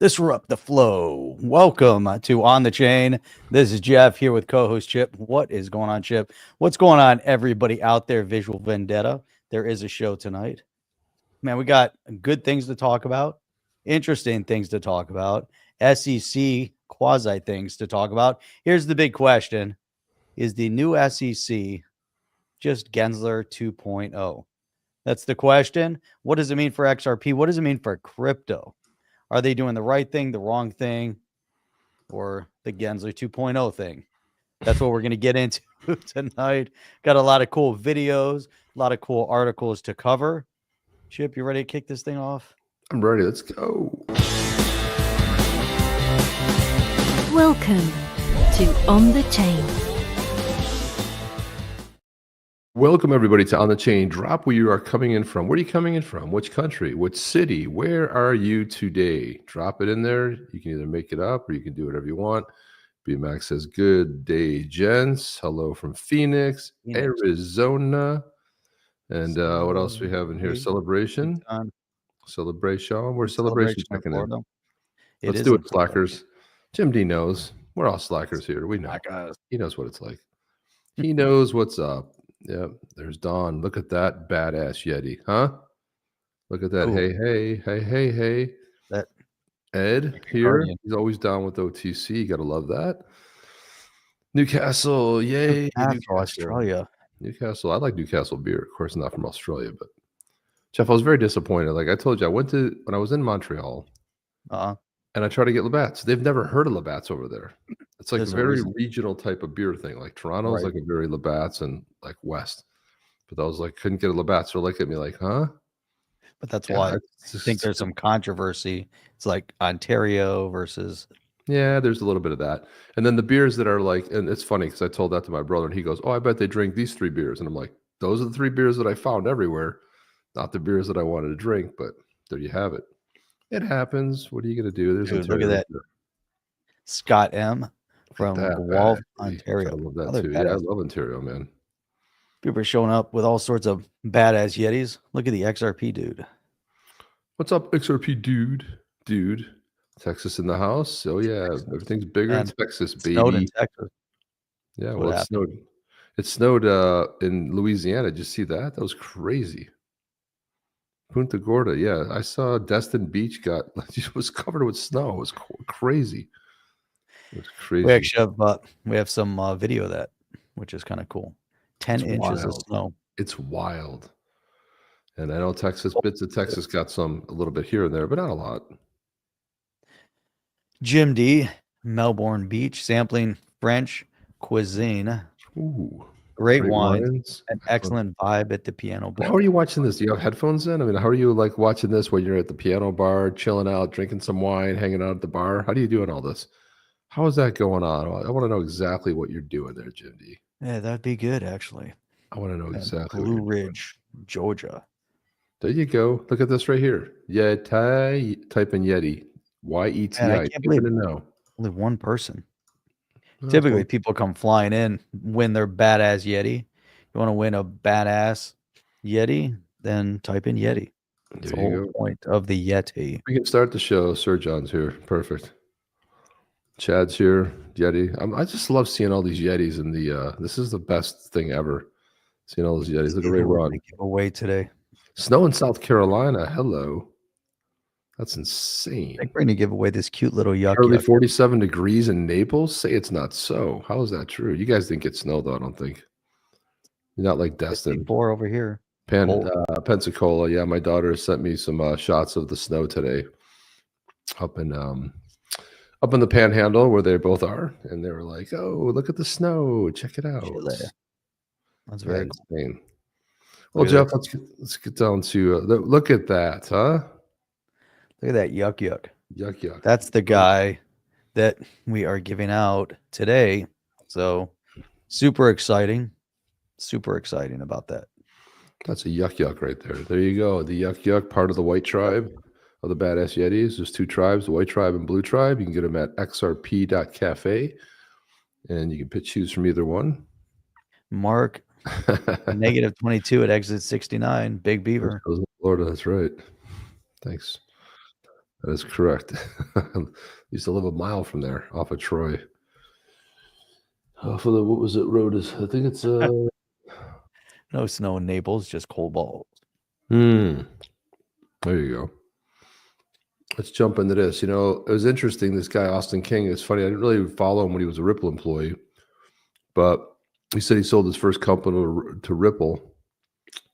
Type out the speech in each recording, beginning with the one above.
Disrupt the flow. Welcome to On the Chain. This is Jeff here with co-host Chip. What is going on, Chip? What's going on, everybody out there? Visual Vendetta. There is a show tonight. Man, we got good things to talk about, interesting things to talk about, SEC quasi things to talk about. Here's the big question. Is the new SEC just Gensler 2.0? That's the question. What does it mean for XRP? What does it mean for crypto? Are they doing the right thing, the wrong thing, or the Gensler 2.0 thing? That's what we're going to get into tonight. Got a lot of cool videos, a lot of cool articles to cover. Chip, you ready to kick this thing off? I'm ready. Let's go. Welcome to On the Chain. Welcome, everybody, to On the Chain. Drop where you are coming in from. Where are you coming in from? Which country? Which city? Where are you today? Drop it in there. You can either make it up or you can do whatever you want. BMAX says, good day, gents. Hello from Phoenix, Arizona. And what else do we have in here? Celebration. Celebration. Where's Celebration checking in? Let's do it, slackers. Jim D knows. We're all slackers here. We know. He knows what it's like. He knows what's up. Yep, there's Don. Look at that badass Yeti, huh? Look at that. Ooh. Hey. That Ed here. He's always down with OTC. You gotta love that. Newcastle, yay. Newcastle, Australia. Newcastle. I like Newcastle beer. Of course, not from Australia, but Jeff, I was very disappointed. Like I told you, I went to when I was in Montreal. And I try to get Labatt's. They've never heard of Labatt's over there. It's like a very regional type of beer thing. Like Toronto's like a very Labatt's and like West. But I was like, couldn't get a Labatt's. So look at me like, huh? But that's why I think there's some controversy. It's like Ontario versus. Yeah, there's a little bit of that. And then the beers that are like, and it's funny because I told that to my brother and he goes, oh, I bet they drink these 3 beers. And I'm like, those are the 3 beers that I found everywhere. Not the beers that I wanted to drink, but there you have it. It happens. What are you going to do? There's look at that. Scott M. from Guelph, Ontario. I love that too. Yeah, I love Ontario, man. People are showing up with all sorts of badass Yetis. Look at the XRP dude. What's up, XRP dude? Texas in the house. Oh yeah, everything's bigger in Texas, baby. Snowed in Texas. Yeah, well, it snowed. It snowed in Louisiana. Did you see that? That was crazy. Punta Gorda, yeah. I saw Destin Beach was covered with snow. It was crazy. It was crazy. We actually have some video of that, which is kind of cool. 10 inches of snow. It's wild. And I know bits of Texas got a little bit here and there, but not a lot. Jim D, Melbourne Beach, sampling French cuisine. Ooh. Great wine, an excellent vibe at the piano bar. How are you watching this? Do you have headphones in? I mean, how are you like watching this when you're at the piano bar, chilling out, drinking some wine, hanging out at the bar? How do you doing all this? How is that going on? I want to know exactly what you're doing there, Jim D. Yeah, that'd be good, actually. I want to know exactly. Blue Ridge, Georgia. There you go. Look at this right here. Yeti. Type in Yeti. YETI. I can't believe only one person. Typically, people come flying in when they're badass Yeti. You want to win a badass Yeti, then type in Yeti. That's the whole point of the Yeti. We can start the show. Sir John's here. Perfect. Chad's here. Yeti. I just love seeing all these Yetis in the. This is the best thing ever. Seeing all those Yetis. Look at Ray Ron. Giveaway today. Snow in South Carolina. Hello. That's insane. I think we're going to give away this cute little yuck. Early 47 degrees in Naples? Say it's not so. How is that true? You guys didn't get snow, though, I don't think. You're not like Destin. 4 over here. Pensacola. Yeah, my daughter sent me some shots of the snow today up in the Panhandle where they both are. And they were like, oh, look at the snow. Check it out. That's very insane. Well, Jeff, let's get down to look at that, huh? Look at that yuck. Yuck. That's the guy that we are giving out today. So super exciting about that. That's a yuck right there. There you go. The yuck, part of the white tribe of the badass Yetis. There's 2 tribes, the white tribe and blue tribe. You can get them at XRP.cafe. And you can choose from either one. Mark, -22 at exit 69. Big Beaver. Florida, that's right. Thanks. That is correct. Used to live a mile from there, off of Troy. Off of the, what was it, road is? I think it's No snow in Naples, just cold balls. there you go. Let's jump into this. You know, it was interesting. This guy, Austin King, it's funny. I didn't really follow him when he was a Ripple employee, but he said he sold his first company to Ripple,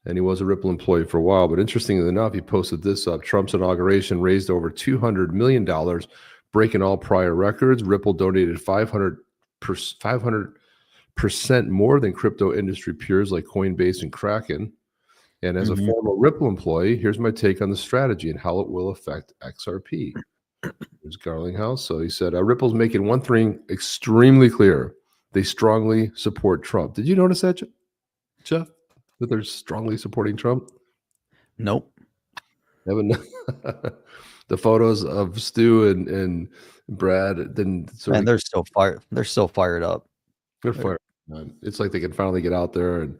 and he was a Ripple employee for a while. But interestingly enough, he posted this up. Trump's inauguration raised over $200 million, breaking all prior records. Ripple donated 500% more than crypto industry peers like Coinbase and Kraken. And as a former Ripple employee, here's my take on the strategy and how it will affect XRP. There's Garlinghouse. So he said, Ripple's making one thing extremely clear. They strongly support Trump. Did you notice that, Jeff? That they're strongly supporting Trump? Nope. Haven't the photos of Stu and Brad. Then And they're so fired. They're so fired up. They're fired. It's like they can finally get out there. And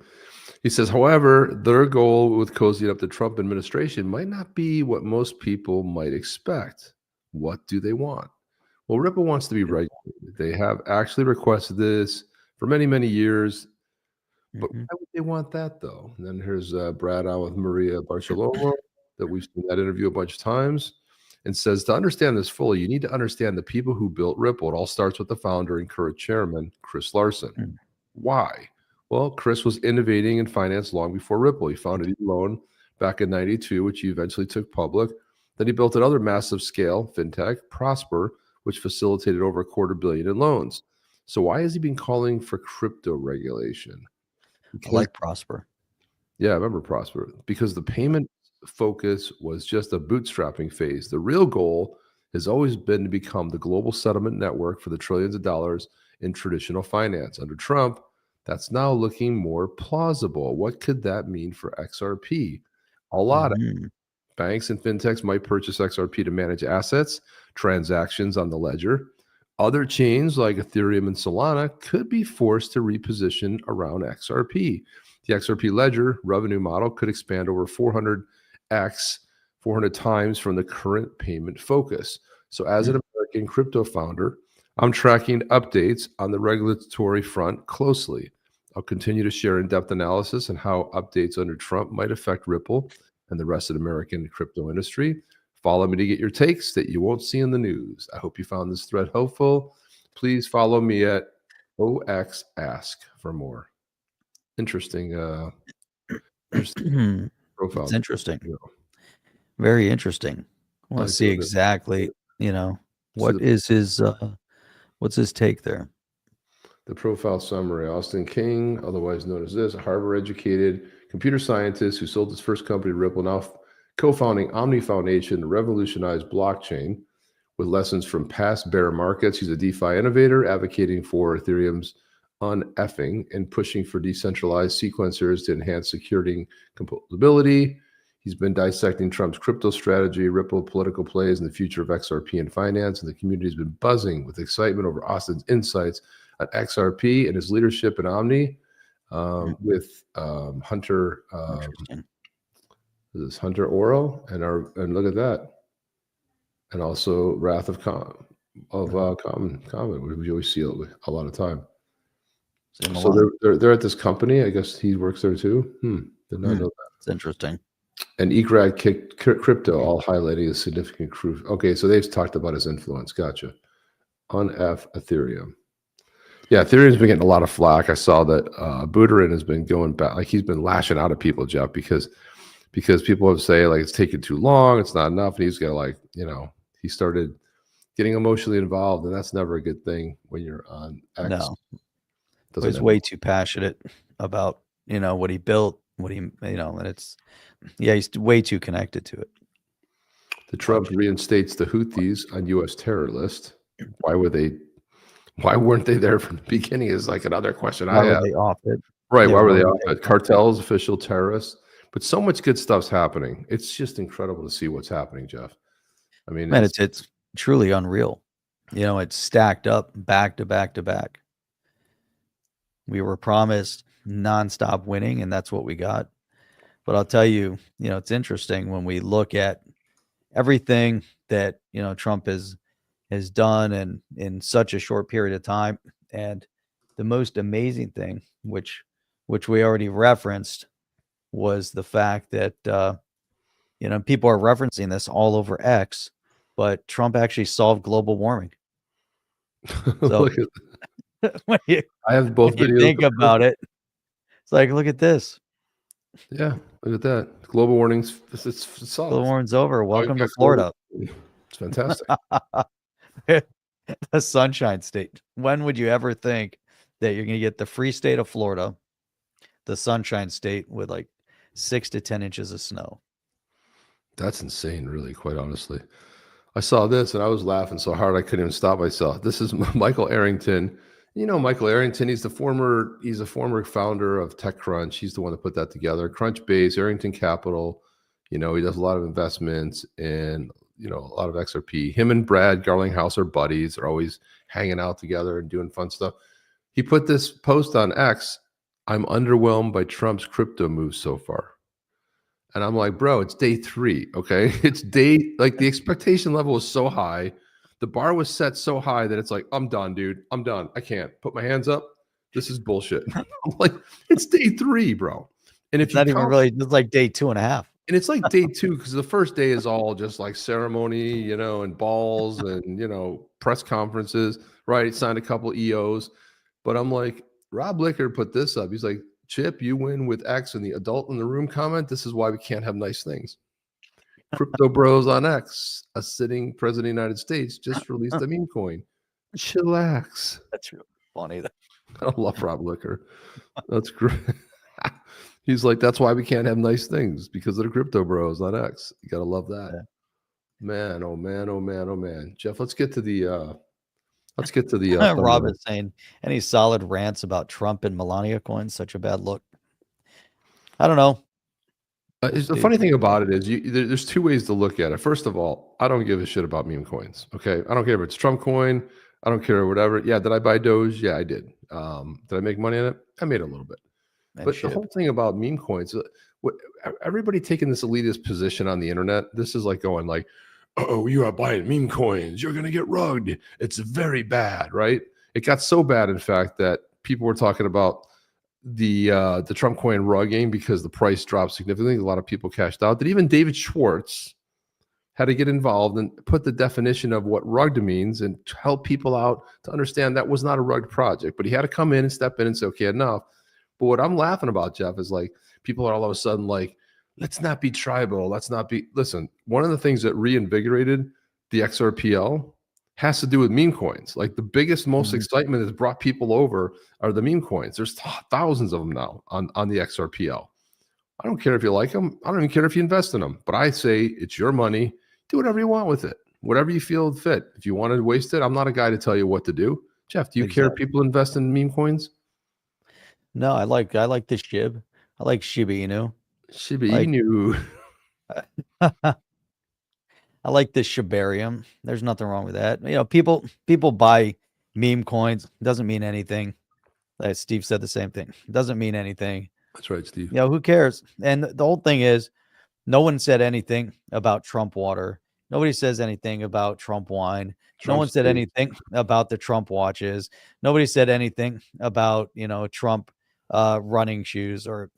he says, however, their goal with cozying up the Trump administration might not be what most people might expect. What do they want? Well, Ripple wants to be regulated. They have actually requested this for many, many years. But why would they want that, though? And then here's Brad on with Maria Barcelona, that we've seen that interview a bunch of times, and says, to understand this fully, you need to understand the people who built Ripple. It all starts with the founder and current chairman, Chris Larsen. Why? Well, Chris was innovating in finance long before Ripple. He founded eLoan back in 92, which he eventually took public. Then he built another massive scale fintech, Prosper, which facilitated over $250 million in loans. So why has he been calling for crypto regulation? I like Prosper. Yeah, I remember Prosper. Because the payment focus was just a bootstrapping phase. The real goal has always been to become the global settlement network for the trillions of dollars in traditional finance. Under Trump, that's now looking more plausible. What could that mean for XRP? A lot of banks and fintechs might purchase XRP to manage assets, transactions on the ledger. Other chains like Ethereum and Solana could be forced to reposition around XRP. The XRP ledger revenue model could expand over 400 times from the current payment focus. So as an American crypto founder, I'm tracking updates on the regulatory front closely. I'll continue to share in-depth analysis on how updates under Trump might affect Ripple and the rest of the American crypto industry. Follow me to get your takes that you won't see in the news. I hope you found this thread helpful. Please follow me at OX Ask for more. Interesting profile. It's interesting. Very interesting. I want to see exactly, what is his what's his take there? The profile summary. Austin King, otherwise known as this, a Harvard-educated computer scientist who sold his first company to Ripple, now co-founding Omni Foundation to revolutionize blockchain with lessons from past bear markets. He's a DeFi innovator advocating for Ethereum's uneffing and pushing for decentralized sequencers to enhance security and composability. He's been dissecting Trump's crypto strategy, Ripple political plays, and the future of XRP and finance. And the community has been buzzing with excitement over Austin's insights on XRP and his leadership in Omni with Hunter. This is Hunter Oro and look at that, and also Wrath of Common, which we always see a lot of time. So they're at this company. I guess he works there too. Did not know that. It's interesting. And eGrad kicked crypto, all highlighting a significant crew. Okay, so they've talked about his influence. Gotcha. On Ethereum. Yeah, Ethereum's been getting a lot of flack. I saw that Buterin has been going back, like he's been lashing out at people, Jeff, because people have say like it's taking too long, it's not enough, and he's got he started getting emotionally involved, and that's never a good thing when you're on X. No, he's way too passionate about what he built, and it's he's way too connected to it. The Trump reinstates the Houthis on U.S. terror list. Why weren't they there from the beginning? Is like another question I have. Why were they off it? Right? Why were they off it? Cartels, official terrorists. But so much good stuff's happening. It's just incredible to see what's happening, Jeff. I mean, man, it's truly unreal. It's stacked up back to back to back. We were promised nonstop winning, and that's what we got. But I'll tell you, it's interesting when we look at everything that, Trump has done in such a short period of time. And the most amazing thing, which we already referenced, was the fact that people are referencing this all over X, but Trump actually solved global warming. So Look at, when you I have both videos. think about it, it's like, look at this. Yeah, look at that. Global warming's it's solved. Global warming's over. Welcome to It's Florida. It's fantastic. The Sunshine State. When would you ever think that you're going to get the free state of Florida, the Sunshine State, with like 6 to 10 inches of snow? That's insane, really, quite honestly. I saw this and I was laughing so hard I couldn't even stop myself. This is Michael Arrington. You know Michael Arrington, he's a former founder of TechCrunch. He's the one that put that together. Crunchbase, Arrington Capital. He does a lot of investments and a lot of XRP. Him and Brad Garlinghouse are buddies. They're always hanging out together and doing fun stuff. He put this post on X, "I'm underwhelmed by Trump's crypto moves so far." And I'm like, bro, it's day 3, okay? It's like the expectation level was so high. The bar was set so high that it's like, I'm done, dude. I'm done. I can't put my hands up. This is bullshit. I'm like, it's day 3, bro. And if It's not even really, it's like day 2.5. and it's like day 2, because the first day is all just like ceremony, and balls and, press conferences, right? Signed a couple EOs. But I'm like, Rob Licker put this up. He's like, Chip, you win with X, and the adult in the room comment, "This is why we can't have nice things." Crypto Bros on X, a sitting president of the United States, just released a meme coin. Chillax. That's really funny. I love Rob Licker. That's great. He's like, that's why we can't have nice things, because of the Crypto Bros on X. You gotta love that. Yeah. Man, oh man, oh man, oh man. Jeff, let's get to the Rob is saying, any solid rants about Trump and Melania coins? Such a bad look. I don't know. The funny thing about it is there's 2 ways to look at it. First of all, I don't give a shit about meme coins. Okay. I don't care if it's Trump coin. I don't care whatever. Yeah. Did I buy Doge? Yeah, I did. Did I make money on it? I made a little bit. But the whole thing about meme coins, everybody taking this elitist position on the internet, this is like going like, "Oh, you are buying meme coins. You're going to get rugged. It's very bad," right? It got so bad, in fact, that people were talking about the Trump coin rugging because the price dropped significantly. A lot of people cashed out. That even David Schwartz had to get involved and put the definition of what rugged means and to help people out to understand that was not a rugged project. But he had to come in and step in and say, okay, enough. But what I'm laughing about, Jeff, is like people are all of a sudden like, let's not be tribal. Let's not be. Listen, one of the things that reinvigorated the XRPL has to do with meme coins. Like the biggest, most excitement that's brought people over are the meme coins. There's thousands of them now on the XRPL. I don't care if you like them. I don't even care if you invest in them. But I say it's your money. Do whatever you want with it. Whatever you feel fit. If you want to waste it, I'm not a guy to tell you what to do. Jeff, do you care if people invest in meme coins? No, I like the SHIB. I like Shiba Inu. Shiba Inu. I like the Shibarium. There's nothing wrong with that. People buy meme coins. Doesn't mean anything. Steve said the same thing. Doesn't mean anything. That's right, Steve. Who cares? And the whole thing is, no one said anything about Trump water. Nobody says anything about Trump wine. No one said anything about the Trump watches. Nobody said anything about, Trump running shoes or,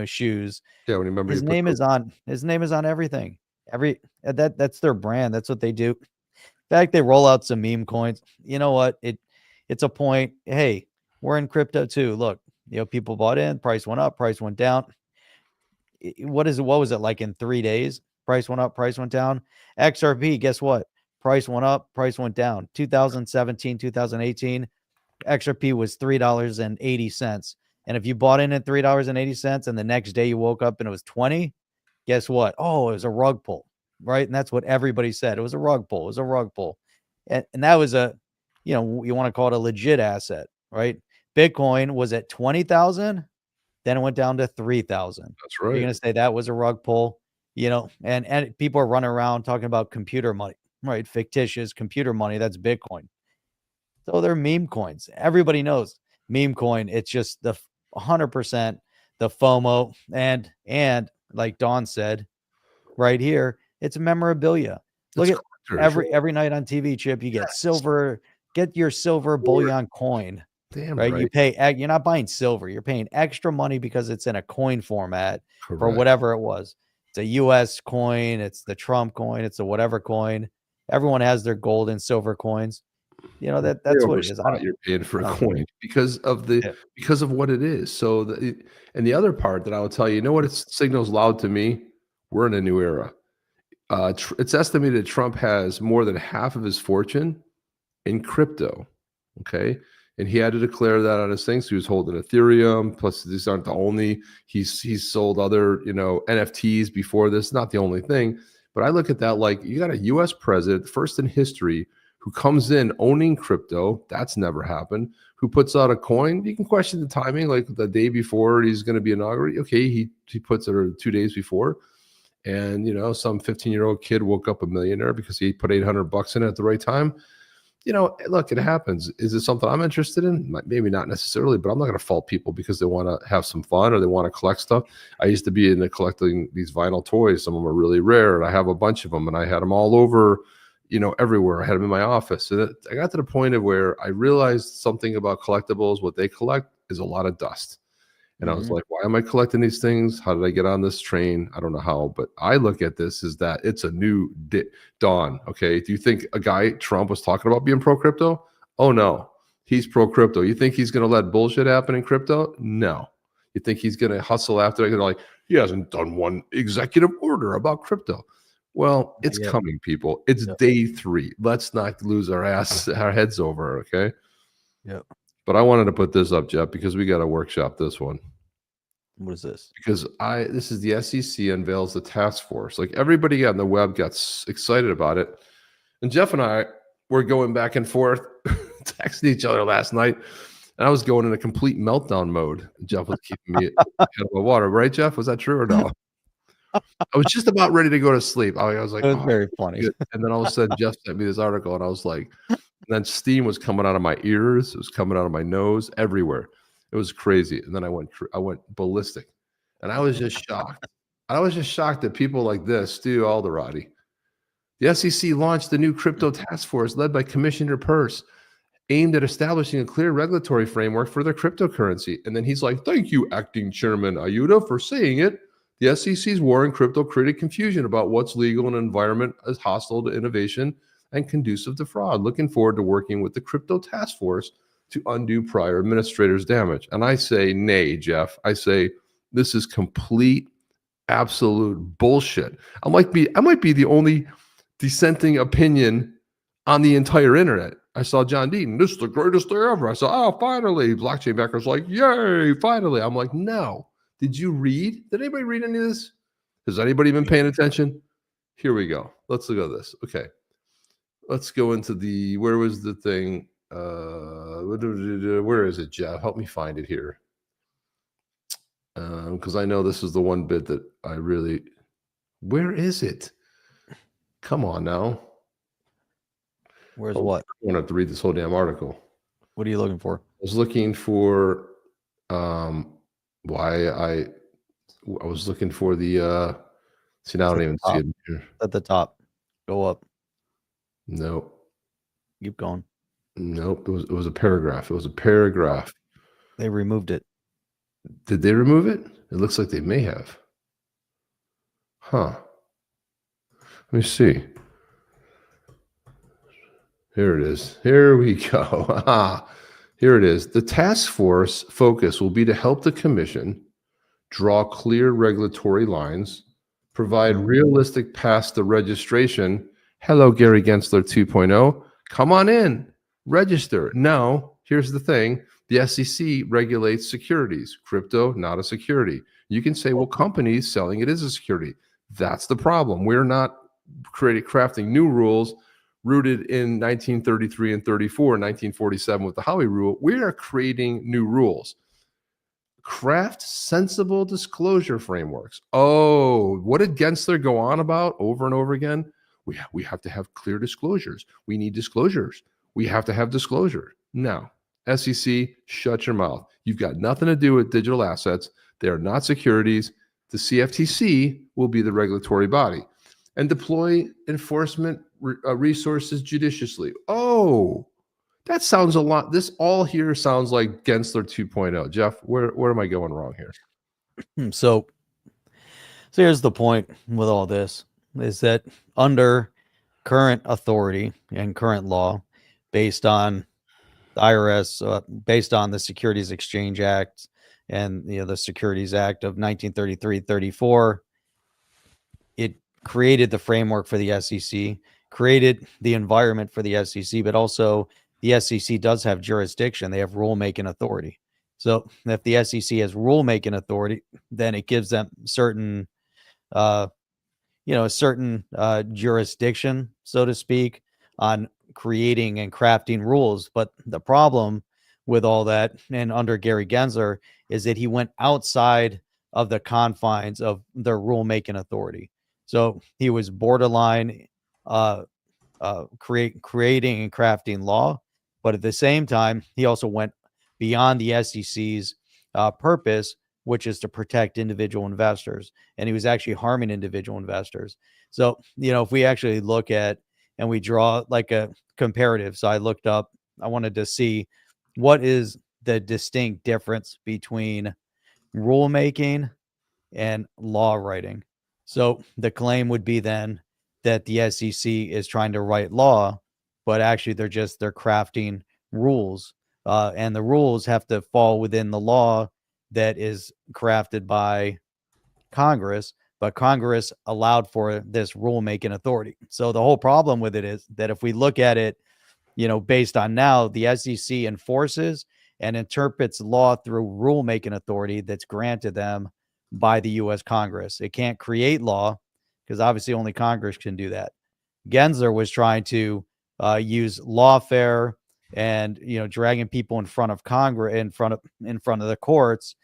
shoes. Yeah, when you remember his name is on everything. That's their brand. That's what they do. In fact, they roll out some meme coins. You know what? It's a point. Hey, we're in crypto too. Look, people bought in, price went up, price went down. What was it like in 3 days? Price went up, price went down. XRP, guess what? Price went up, price went down. 2017, 2018, XRP was $3.80. And if you bought in at $3.80 and the next day you woke up and it was 20, guess what? Oh, it was a rug pull, right? And that's what everybody said. It was a rug pull. It was a rug pull. And that was you want to call it a legit asset, right? Bitcoin was at 20,000. Then it went down to 3,000. That's right. You're going to say that was a rug pull, and people are running around talking about computer money, right? Fictitious computer money. That's Bitcoin. So they're meme coins. Everybody knows meme coin. It's just the 100% the FOMO. And like Don said right here, it's memorabilia. Look every night on TV, Chip, you get silver. Get your silver bullion coin. Damn right? right. You pay. You're not buying silver. You're paying extra money because it's in a coin format for Correct. whatever it was. It's a U.S. coin. It's the Trump coin. It's a whatever coin. Everyone has their gold and silver coins. You know that's what it is. You're paying for a coin because of what it is. So and the other part that I will tell you, what it signals loud to me, we're in a new era. It's estimated Trump has more than half of his fortune in crypto. Okay. And he had to declare that on his things. So he was holding Ethereum. Plus, these aren't the only. He's sold other NFTs before this. Not the only thing. But I look at that like you got a U.S. president, first in history, who comes in owning crypto. That's never happened. Who puts out a coin? You can question the timing, like the day before he's going to be inaugurated. Okay, he puts it 2 days before, and some 15-year-old kid woke up a millionaire because he put $800 in at the right time. Look, it happens. Is it something I'm interested in? Maybe not necessarily, but I'm not going to fault people because they want to have some fun or they want to collect stuff. I used to be into collecting these vinyl toys. Some of them are really rare, and I have a bunch of them, and I had them all over, everywhere. I had them in my office. And I got to the point of where I realized something about collectibles. What they collect is a lot of dust. And I was like, why am I collecting these things? How did I get on this train? I don't know how, but I look at this as that it's a new dawn. Okay. Do you think a guy, Trump, was talking about being pro crypto? Oh, no. He's pro crypto. You think he's going to let bullshit happen in crypto? No. You think he's going to hustle after it? Like, he hasn't done one executive order about crypto. Well, it's coming, people. It's day 3. Let's not lose our heads over. Okay. Yep. But I wanted to put this up, Jeff, because we got to workshop this one. What is this? Because this is the SEC unveils the task force. Like everybody on the web got excited about it. And Jeff and I were going back and forth, texting each other last night. And I was going in a complete meltdown mode. Jeff was keeping me out of water. Right, Jeff? Was that true or no? I was just about ready to go to sleep. I was like, it was very funny. Good. And then all of a sudden, Jeff sent me this article, and I was like, and then steam was coming out of my ears. It was coming out of my nose, everywhere. It was crazy. And then I went ballistic, and I was just shocked. I was just shocked that people like this, Stu Alderati, the SEC launched the new crypto task force led by Commissioner Peirce, aimed at establishing a clear regulatory framework for their cryptocurrency. And then he's like, "Thank you, Acting Chairman Ayuda, for saying it. The SEC's war in crypto created confusion about what's legal in an environment as hostile to innovation and conducive to fraud. Looking forward to working with the crypto task force to undo prior administrators' damage." And I say, nay, Jeff. I say, this is complete, absolute bullshit. I might be the only dissenting opinion on the entire internet. I saw John Deaton, this is the greatest day ever. I saw, oh, finally. Blockchain backers like, yay, finally. I'm like, no. Did you read? Did anybody read any of this? Has anybody been paying attention? Here we go. Let's look at this. Okay. Let's go into where was the thing? Where is it, Jeff? Help me find it here. Because I know this is the one bit that I really, where is it? Come on now. Where's what? I don't have to read this whole damn article. What are you looking for? I was looking for why I was looking for the see now I don't even see it here. At the top. Go up. No. Keep going. Nope. It was a paragraph. It was a paragraph. They removed it. Did they remove it? It looks like they may have. Huh. Let me see. Here it is. Here we go. Here it is. The task force focus will be to help the commission draw clear regulatory lines, provide realistic paths to registration. Hello, Gary Gensler 2.0. Come on in, register. Now, here's the thing. The SEC regulates securities. Crypto, not a security. You can say, well, companies selling it is a security. That's the problem. We're not crafting new rules rooted in 1933 and 34, 1947 with the Howey Rule. We are creating new rules. Craft sensible disclosure frameworks. Oh, what did Gensler go on about over and over again? We have to have clear disclosures. We need disclosures. We have to have disclosure. No, SEC, shut your mouth. You've got nothing to do with digital assets. They are not securities. The CFTC will be the regulatory body and deploy enforcement resources judiciously. Oh, that sounds a lot. This all here sounds like Gensler 2.0. Jeff, where am I going wrong here? So here's the point with all this is that under current authority and current law, based on the IRS, based on the Securities Exchange Act and the Securities Act of 1933-34, it created the framework for the SEC, created the environment for the SEC, but also the SEC does have jurisdiction. They have rulemaking authority. So if the SEC has rulemaking authority, then it gives them certain jurisdiction, so to speak, on creating and crafting rules. But the problem with all that, and under Gary Gensler, is that he went outside of the confines of their rulemaking authority. So he was borderline creating and crafting law, but at the same time, he also went beyond the SEC's purpose, which is to protect individual investors. And he was actually harming individual investors. So, if we actually look at and we draw like a comparative. So I wanted to see what is the distinct difference between rulemaking and law writing. So the claim would be then that the SEC is trying to write law, but actually they're crafting rules. And the rules have to fall within the law that is crafted by Congress, but Congress allowed for this rulemaking authority. So the whole problem with it is that if we look at it, based on now, the SEC enforces and interprets law through rulemaking authority that's granted them by the U.S. Congress. It can't create law because obviously only Congress can do that. Gensler was trying to use lawfare and dragging people in front of Congress, in front of the courts,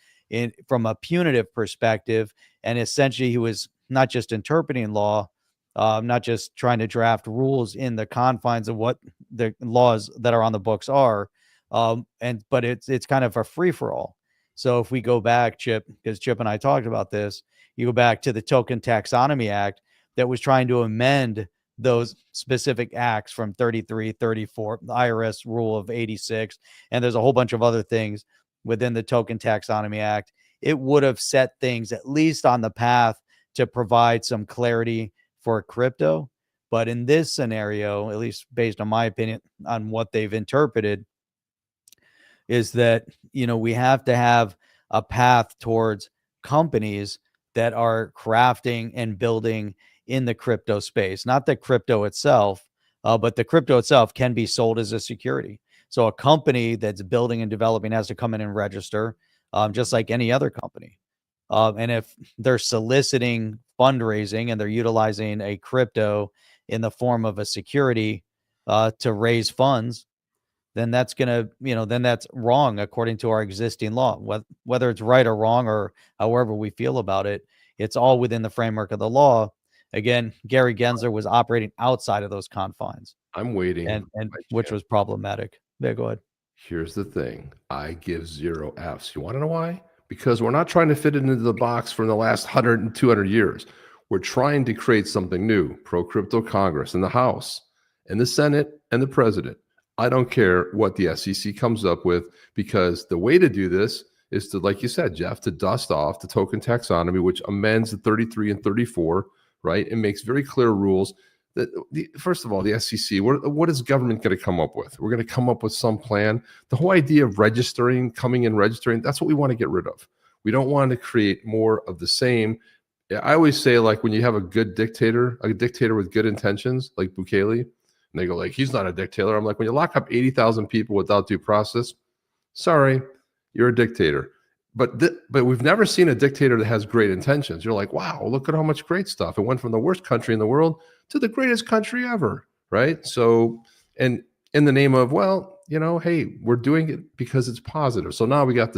from a punitive perspective. And essentially he was not just interpreting law, not just trying to draft rules in the confines of what the laws that are on the books are, but it's kind of a free-for-all. So if we go back, Chip, because Chip and I talked about this, you go back to the Token Taxonomy Act that was trying to amend those specific acts from 33, 34, the IRS rule of 86, and there's a whole bunch of other things within the Token Taxonomy Act. It would have set things at least on the path to provide some clarity for crypto. But in this scenario, at least based on my opinion on what they've interpreted, is that, we have to have a path towards companies that are crafting and building in the crypto space, not the crypto itself, but the crypto itself can be sold as a security. So a company that's building and developing has to come in and register, just like any other company. And if they're soliciting fundraising and they're utilizing a crypto in the form of a security to raise funds, then that's then that's wrong according to our existing law. Whether it's right or wrong or however we feel about it, it's all within the framework of the law. Again, Gary Gensler was operating outside of those confines. I'm waiting, and which was problematic. Yeah, go ahead. Here's the thing. I give 0 Fs. You want to know why? Because we're not trying to fit it into the box from the last 100 and 200 years. We're trying to create something new. Pro-crypto Congress and the House and the Senate and the President. I don't care what the SEC comes up with, because the way to do this is to, like you said, Jeff, to dust off the token taxonomy, which amends the 33 and 34, right? It makes very clear rules that, first of all, the SEC, what is government going to come up with? We're going to come up with some plan. The whole idea of coming in registering, that's what we want to get rid of. We don't want to create more of the same. I always say, like, when you have a dictator with good intentions, like Bukele, and they go like, he's not a dictator. I'm like, when you lock up 80,000 people without due process, sorry, you're a dictator. But we've never seen a dictator that has great intentions. You're like, wow, look at how much great stuff. It went from the worst country in the world to the greatest country ever, right? So, and in the name of, well, hey, we're doing it because it's positive. So now we got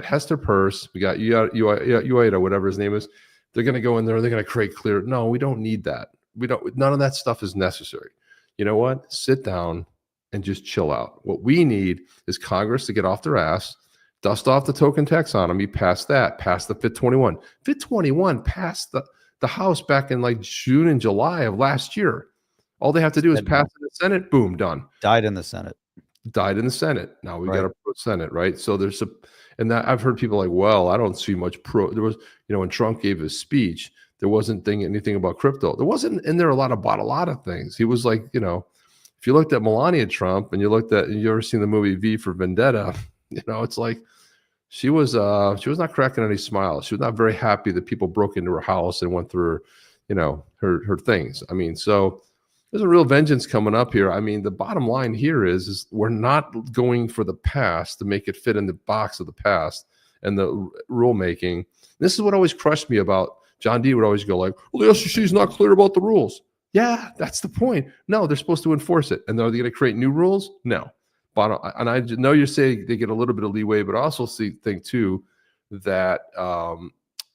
Hester Peirce, we got Ueda, whatever his name is. They're going to go in there, they're going to create clear. No, we don't need that. None of that stuff is necessary. You know what? Sit down and just chill out. What we need is Congress to get off their ass, dust off the token taxonomy, pass the FIT 21. FIT 21 passed the House back in like June and July of last year. All they have to do is Said pass no. in the Senate. Boom, done. Died in the Senate. Died in the Senate. Now we got Right. a pro Senate, right? So there's and that I've heard people like, well, I don't see much pro. There was, when Trump gave his speech, there wasn't anything about crypto. There wasn't in there about a lot of things. He was like, if you looked at Melania Trump and you ever seen the movie V for Vendetta, it's like she was not cracking any smiles. She was not very happy that people broke into her house and went through her things. I mean, so there's a real vengeance coming up here. I mean, the bottom line here is we're not going for the past to make it fit in the box of the past and the rulemaking. This is what always crushed me about John D. would always go like, well, the SEC is not clear about the rules. Yeah, that's the point. No, they're supposed to enforce it. And are they going to create new rules? No. And I know you're saying they get a little bit of leeway, but I also think too that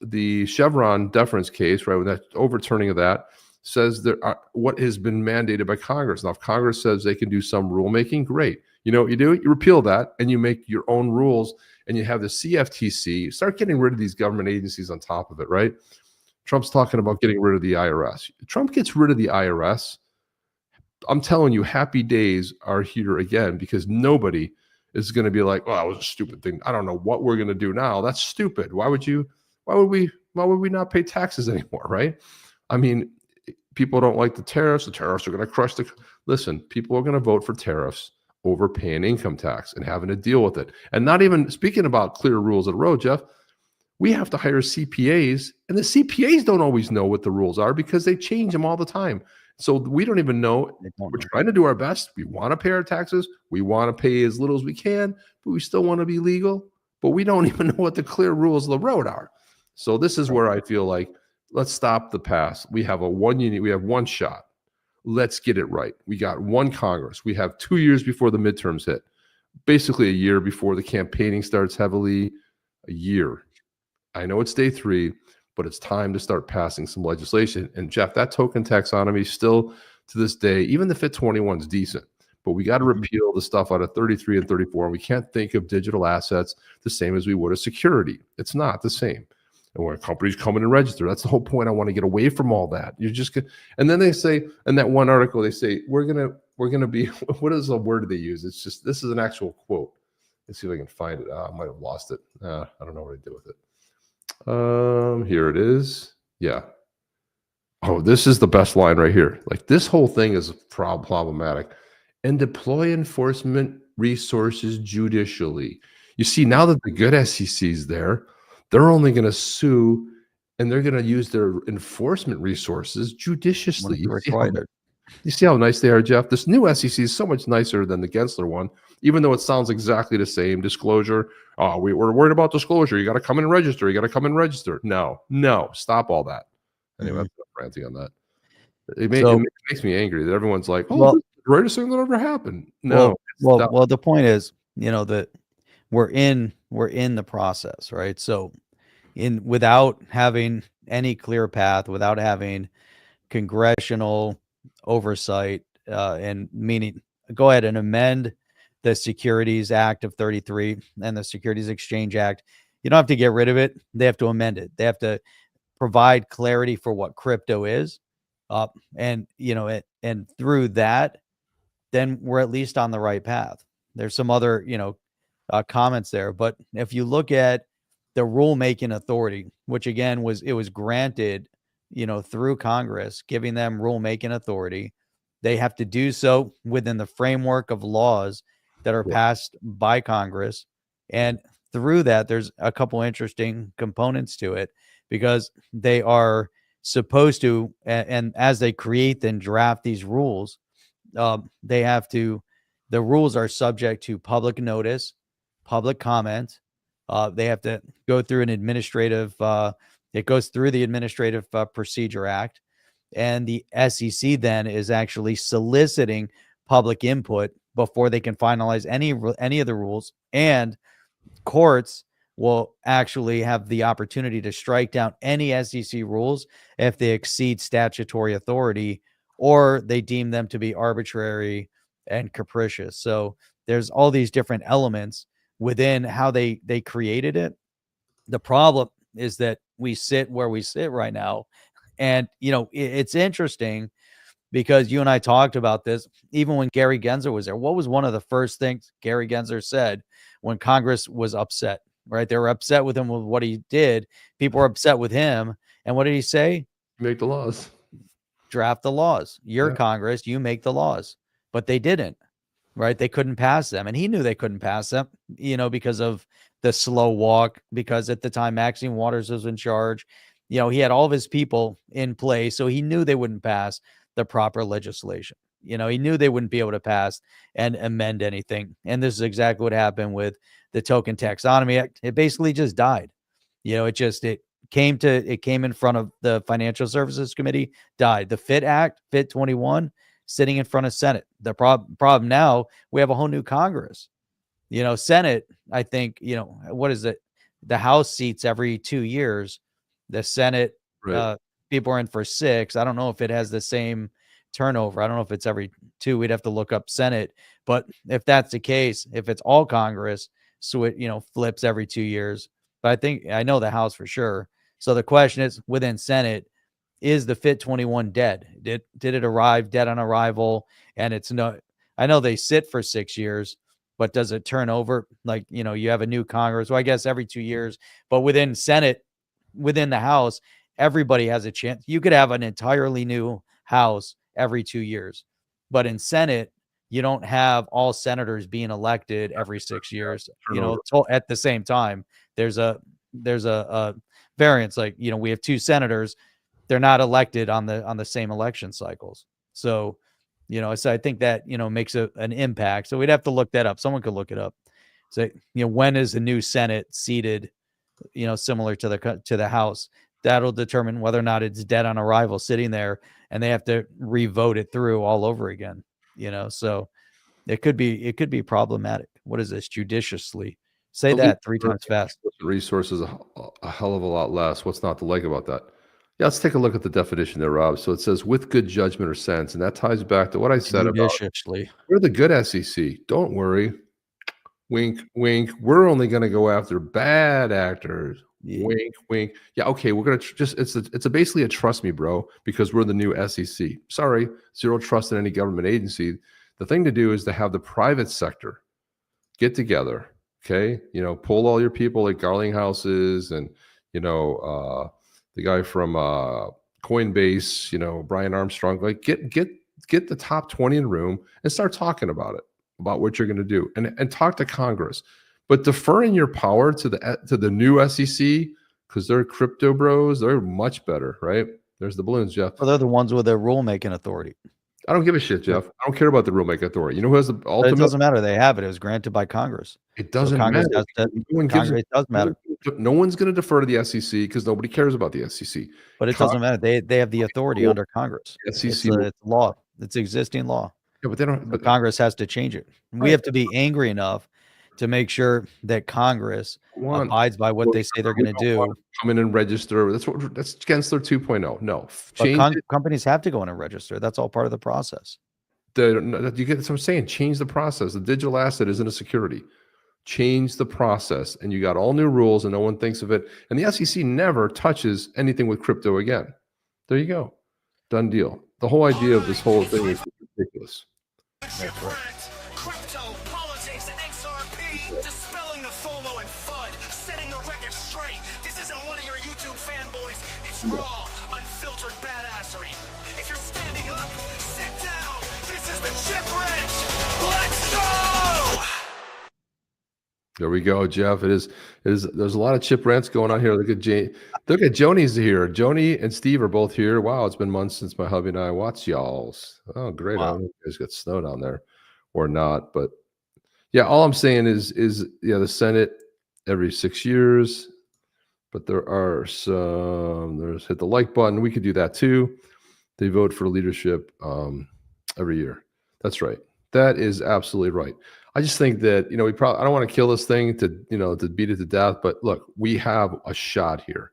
the Chevron deference case, right, when that overturning of that, says what has been mandated by Congress. Now, if Congress says they can do some rulemaking, great. You know what you do? You repeal that and you make your own rules, and you have the CFTC. You start getting rid of these government agencies on top of it, right? Trump's talking about getting rid of the IRS. Trump gets rid of the IRS. I'm telling you, happy days are here again, because nobody is going to be like, "Oh, that was a stupid thing. I don't know what we're going to do now. That's stupid. Why would we not pay taxes anymore?" Right? I mean, people don't like the tariffs. The tariffs are going to crush listen, people are going to vote for tariffs over paying income tax and having to deal with it. And not even speaking about clear rules of the road, Jeff, we have to hire CPAs, and the CPAs don't always know what the rules are because they change them all the time. So we don't even know. We're trying to do our best. We want to pay our taxes. We want to pay as little as we can, but we still want to be legal. But we don't even know what the clear rules of the road are. So this is where I feel like, let's stop the past. We have we have one shot. Let's get it right. We got one Congress. We have 2 years before the midterms hit. Basically a year before the campaigning starts heavily. A year. I know it's day 3, but it's time to start passing some legislation. And Jeff, that token taxonomy still to this day, even the FIT 21 is decent, but we got to repeal the stuff out of 33 and 34. And we can't think of digital assets the same as we would a security. It's not the same. And when companies come in and register, that's the whole point. I want to get away from all that. You're just gonna, and then they say, in that one article, they say, we're gonna be, what is the word they use? It's just, this is an actual quote. Let's see if I can find it. I might have lost it. I don't know what I did with it. Here it is. Yeah. Oh, this is the best line right here. Like, this whole thing is problematic. And deploy enforcement resources judicially. You see, now that the good SEC is there, they're only going to sue, and they're going to use their enforcement resources judiciously. You see how nice they are, Jeff? This new SEC is so much nicer than the Gensler one, even though it sounds exactly the same. Disclosure. Oh, we're worried about disclosure. You got to come in and register. You got to come in and register. No, stop all that. Anyway, I'm ranting on that. It makes me angry that everyone's like, "Oh, this is the greatest thing that ever happened." No. Well, the point is, that we're in the process, right? So, without having any clear path, without having congressional oversight, and meaning, go ahead and amend the Securities Act of 33 and the Securities Exchange Act. You don't have to get rid of it. They have to amend it. They have to provide clarity for what crypto is. And through that, then we're at least on the right path. There's some other, comments there, but if you look at the rulemaking authority, which again was granted, through Congress, giving them rulemaking authority, they have to do so within the framework of laws that are passed by Congress. And through that, there's a couple interesting components to it, because they are supposed to, and as they create and draft these rules, the rules are subject to public notice, public comment. They have to go through an administrative, it goes through the Administrative Procedure Act, and the SEC then is actually soliciting public input before they can finalize any of the rules. And courts will actually have the opportunity to strike down any SEC rules if they exceed statutory authority or they deem them to be arbitrary and capricious. So there's all these different elements within how they created it. The problem is that we sit where we sit right now. And, it's interesting because you and I talked about this even when Gary Gensler was there. What was one of the first things Gary Gensler said when Congress was upset, right? They were upset with him with what he did. People were upset with him. And what did he say? Make the laws. Draft the laws. You're Yeah. Congress, you make the laws. But they didn't, right? They couldn't pass them. And he knew they couldn't pass them, because of the slow walk, because at the time Maxine Waters was in charge. He had all of his people in place, so he knew they wouldn't pass the proper legislation. He knew they wouldn't be able to pass and amend anything. And this is exactly what happened with the Token Taxonomy Act. It basically just died. It came in front of the Financial Services Committee, died. The FIT Act, FIT 21, sitting in front of Senate. The problem now, we have a whole new Congress. Senate, I think, what is it? The House seats every 2 years. The Senate, Right. people are in for 6. I don't know if it has the same turnover. I don't know if it's every 2. We'd have to look up Senate. But if that's the case, if it's all Congress, so it, flips every 2 years. But I know the House for sure. So the question is, within Senate, is the FIT 21 dead? Did it arrive dead on arrival? And I know they sit for 6 years, but does it turn over? Like, you have a new Congress. Well, I guess every 2 years, but within Senate, within the House, everybody has a chance. You could have an entirely new House every 2 years, but in Senate, you don't have all senators being elected every 6 years. At the same time, there's a variance. Like, we have 2 senators. They're not elected on the same election cycles. So, so I think that, makes an impact. So we'd have to look that up. Someone could look it up. So, when is the new Senate seated, similar to the House? That'll determine whether or not it's dead on arrival, sitting there, and they have to revote it through all over again. So it could be problematic. What is this? Judiciously. Say that 3 times fast. Resources a hell of a lot less. What's not to like about that? Yeah, let's take a look at the definition there, Rob. So it says with good judgment or sense, and that ties back to what I said about we're the good SEC. Don't worry. Wink, wink. We're only going to go after bad actors. Yeah. Wink, wink. Yeah, okay. We're going to it's basically a trust me, bro, because we're the new SEC. Sorry, zero trust in any government agency. The thing to do is to have the private sector get together. Okay, pull all your people like Garlinghouses and the guy from Coinbase, Brian Armstrong. Like get the top 20 in the room and start talking about it, about what you're going to do, and talk to Congress. But deferring your power to the new SEC because they're crypto bros, they're much better, right? There's the balloons, Jeff. Well, they're the ones with their rule-making authority. I don't give a shit, Jeff. I don't care about the rule-making authority. You know who has the ultimate? It doesn't matter. They have it. It was granted by Congress. It doesn't matter. It does matter. No one's going to defer to the SEC because nobody cares about the SEC. But it doesn't matter. They have the authority under Congress. SEC it's law. It's existing law. Yeah, but they don't. But Congress has to change it. We have to be angry enough to make sure that Congress abides by what they say they're going to do. Come in and register. That's Gensler 2.0. No, companies have to go in and register. That's all part of the process. You get what I'm saying. Change the process. The digital asset isn't a security. Change the process, and you got all new rules, and no one thinks of it. And the SEC never touches anything with crypto again. There you go, done deal. The whole idea of this whole thing is ridiculous. That's right. Crypto, politics, and XRP, dispelling the FOMO and FUD, setting the record straight. This isn't one of your YouTube fanboys. It's raw, unfiltered badassery. If you're standing up, sit down. This is the Chip Wrench. Let's go! There we go, Jeff. It is. There's a lot of chip rants going on here. Look at Joni's here. Joni and Steve are both here. Wow, it's been months since my hubby and I watched y'all's. Oh, great. Wow. I don't know if you guys got snow down there or not, but yeah, all I'm saying is the Senate every 6 years, but there's hit the like button. We could do that too. They vote for leadership every year. That's right. That is absolutely right. I just think that, I don't want to kill this thing to beat it to death, but look, we have a shot here.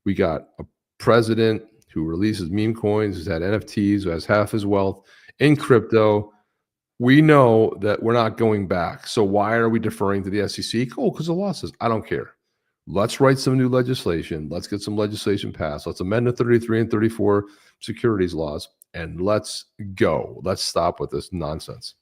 We got a president who releases meme coins, who's had NFTs, who has half his wealth in crypto. We know that we're not going back. So why are we deferring to the SEC? Cool, because of losses. I don't care. Let's write some new legislation. Let's get some legislation passed. Let's amend the 33 and 34 securities laws and let's go. Let's stop with this nonsense.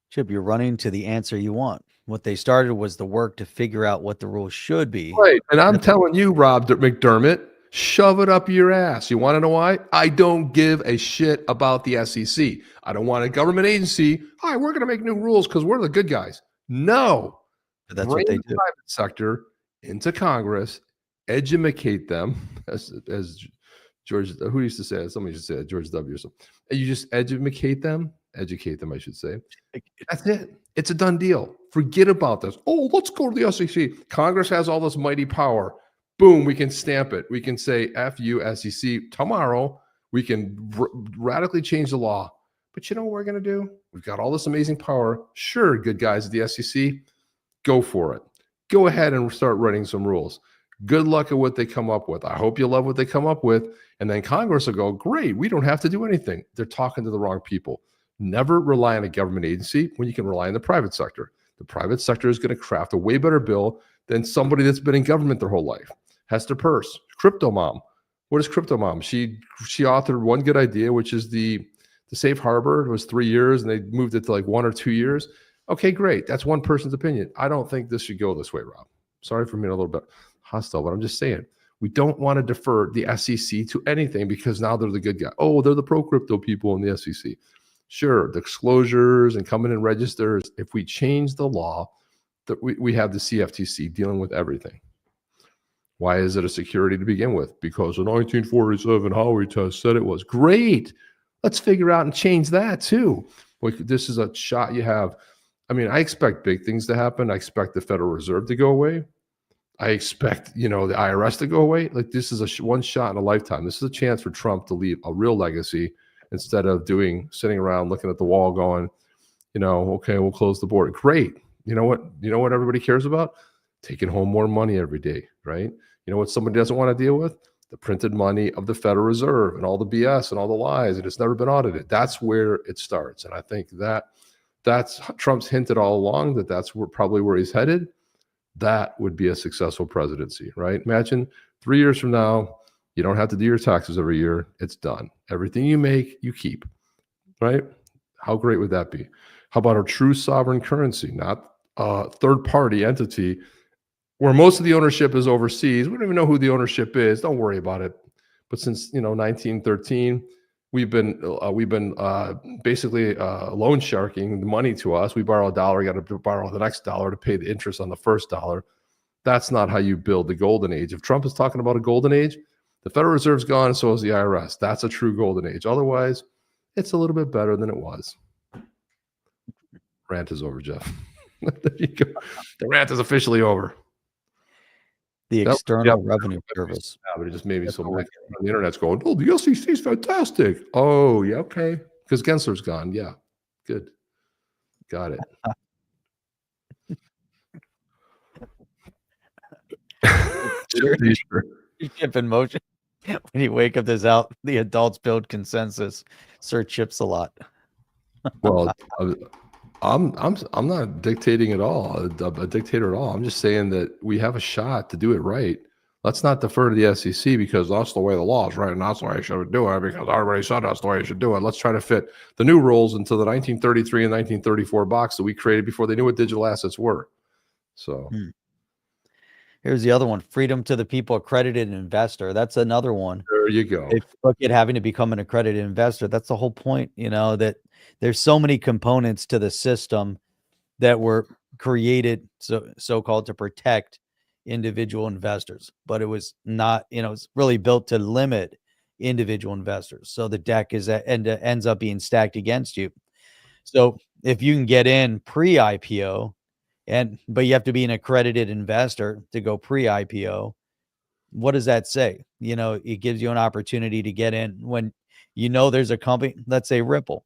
Chip, you're running to the answer you want. What they started was the work to figure out what the rules should be. Right. And I'm telling you, Rob McDermott, shove it up your ass. You want to know why? I don't give a shit about the SEC. I don't want a government agency. Hi, we're going to make new rules because we're the good guys. No. But that's Bring what they the do. private sector into Congress, educate them, as George, who used to say it? Somebody used to say it, George W. or something. And you just educate them, I should say. That's it. It's a done deal. Forget about this. Oh, let's go to the SEC. Congress has all this mighty power. Boom, we can stamp it. We can say, F you, SEC. Tomorrow, we can radically change the law. But you know what we're going to do? We've got all this amazing power. Sure, good guys at the SEC, go for it. Go ahead and start writing some rules. Good luck at what they come up with. I hope you love what they come up with. And then Congress will go, great, we don't have to do anything. They're talking to the wrong people. Never rely on a government agency when you can rely on the private sector. The private sector is going to craft a way better bill than somebody that's been in government their whole life. Hester Peirce, Crypto Mom. What is Crypto Mom? She authored one good idea, which is the safe harbor. It was 3 years, and they moved it to like 1 or 2 years. Okay, great. That's one person's opinion. I don't think this should go this way, Rob. Sorry for being a little bit hostile, but I'm just saying we don't want to defer the SEC to anything because now they're the good guy. Oh, they're the pro-crypto people in the SEC. Sure, disclosures and coming in registers. If we change the law, that we have the CFTC dealing with everything. Why is it a security to begin with? Because in 1947, Howey Test said it was. Great. Let's figure out and change that too. This is a shot you have. I mean, I expect big things to happen. I expect the Federal Reserve to go away. I expect, the IRS to go away. Like this is one shot in a lifetime. This is a chance for Trump to leave a real legacy instead of sitting around looking at the wall going, okay, we'll close the border. Great. You know what everybody cares about? Taking home more money every day, right? You know what somebody doesn't want to deal with? The printed money of the Federal Reserve and all the BS and all the lies, and it's never been audited. That's where it starts. And I think that's Trump's hinted all along that's probably where he's headed. That would be a successful presidency, right? Imagine 3 years from now, you don't have to do your taxes every year. It's done. Everything you make, you keep, right? How great would that be? How about a true sovereign currency, not a third-party entity where most of the ownership is overseas? We don't even know who the ownership is. Don't worry about it. But since 1913, we've been basically loan sharking the money to us. We borrow $1, you got to borrow the next $1 to pay the interest on the first $1. That's not how you build the golden age. If Trump is talking about a golden age, the Federal Reserve's gone, and so is the IRS. That's a true golden age. Otherwise, it's a little bit better than it was. Rant is over, Jeff. There you go. The rant is officially over. The External Revenue Service. Yeah, but it just made me so mad. The internet's going, oh, the SEC is fantastic. Oh, yeah, okay. Because Gensler's gone. Yeah, good. Got it. Chip in motion. When you wake up, there's out the adults build consensus. Sir Chips a lot. Well, I'm not dictating at all, a dictator at all. I'm just saying that we have a shot to do it right. Let's not defer to the SEC because that's the way the law is, right? And that's the way I should do it because I already said that's the way I should do it. Let's try to fit the new rules into the 1933 and 1934 box that we created before they knew what digital assets were. So here's the other one: freedom to the people, accredited investor. That's another one. There you go. If you look at having to become an accredited investor, that's the whole point. That there's so many components to the system that were created so-called to protect individual investors, but it was not, it's really built to limit individual investors. So the deck ends up being stacked against you. So if you can get in pre-IPO, but you have to be an accredited investor to go pre-IPO, what does that say? It gives you an opportunity to get in when there's a company, let's say Ripple.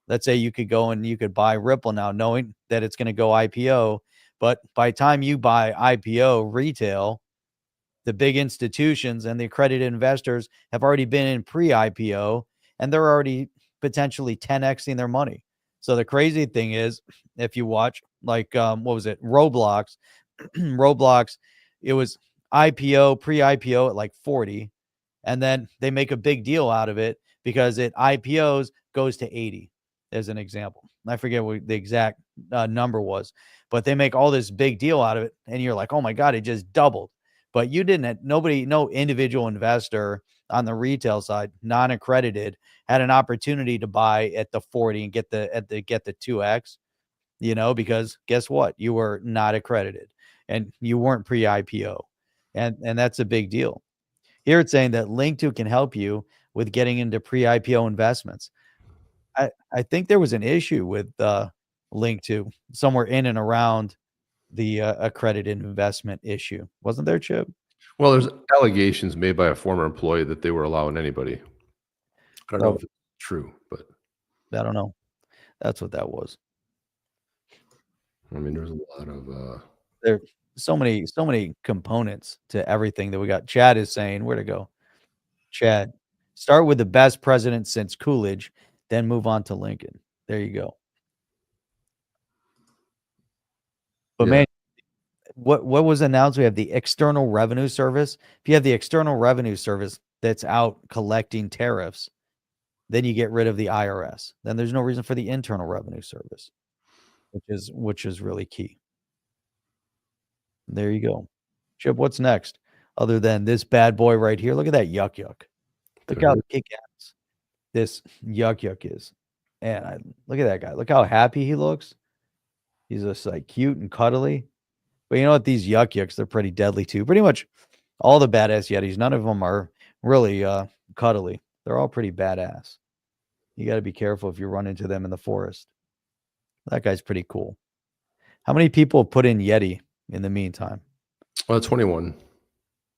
Let's say you could go and you could buy Ripple now, knowing that it's going to go IPO. But by the time you buy IPO retail, the big institutions and the accredited investors have already been in pre-IPO, and they're already potentially 10xing their money. So the crazy thing is, if you watch what was it? Roblox, it was IPO, pre-IPO at like 40. and then they make a big deal out of it because it IPOs, goes to 80 as an example. I forget what the exact number was, but they make all this big deal out of it, and you're like, oh my God, it just doubled. But you didn't, no individual investor on the retail side, non-accredited, had an opportunity to buy at the 40 and get the 2x, because guess what? You were not accredited and you weren't pre-IPO. And that's a big deal. Here it's saying that Link2 can help you with getting into pre-IPO investments. I think there was an issue with Link2 somewhere in and around the accredited investment issue. Wasn't there, Chip? Well, there's allegations made by a former employee that they were allowing anybody. I don't know if it's true, but I don't know. That's what that was. I mean, there's a lot of There so many components to everything that we got. Chad is saying, where to go? Chad, start with the best president since Coolidge, then move on to Lincoln. There you go. But yeah. man, what was announced? We have the External Revenue Service. If you have the External Revenue Service that's out collecting tariffs, then you get rid of the IRS. Then there's no reason for the Internal Revenue Service, which is really key. There you go. Chip, what's next? Other than this bad boy right here. Look at that yuck. Look how kick-ass this yuck is. And look at that guy. Look how happy he looks. He's just like cute and cuddly. But you know what? These yucks, they're pretty deadly too. Pretty much all the badass Yetis, none of them are really cuddly. They're all pretty badass. You got to be careful if you run into them in the forest. That guy's pretty cool. How many people put in Yeti in the meantime? 21.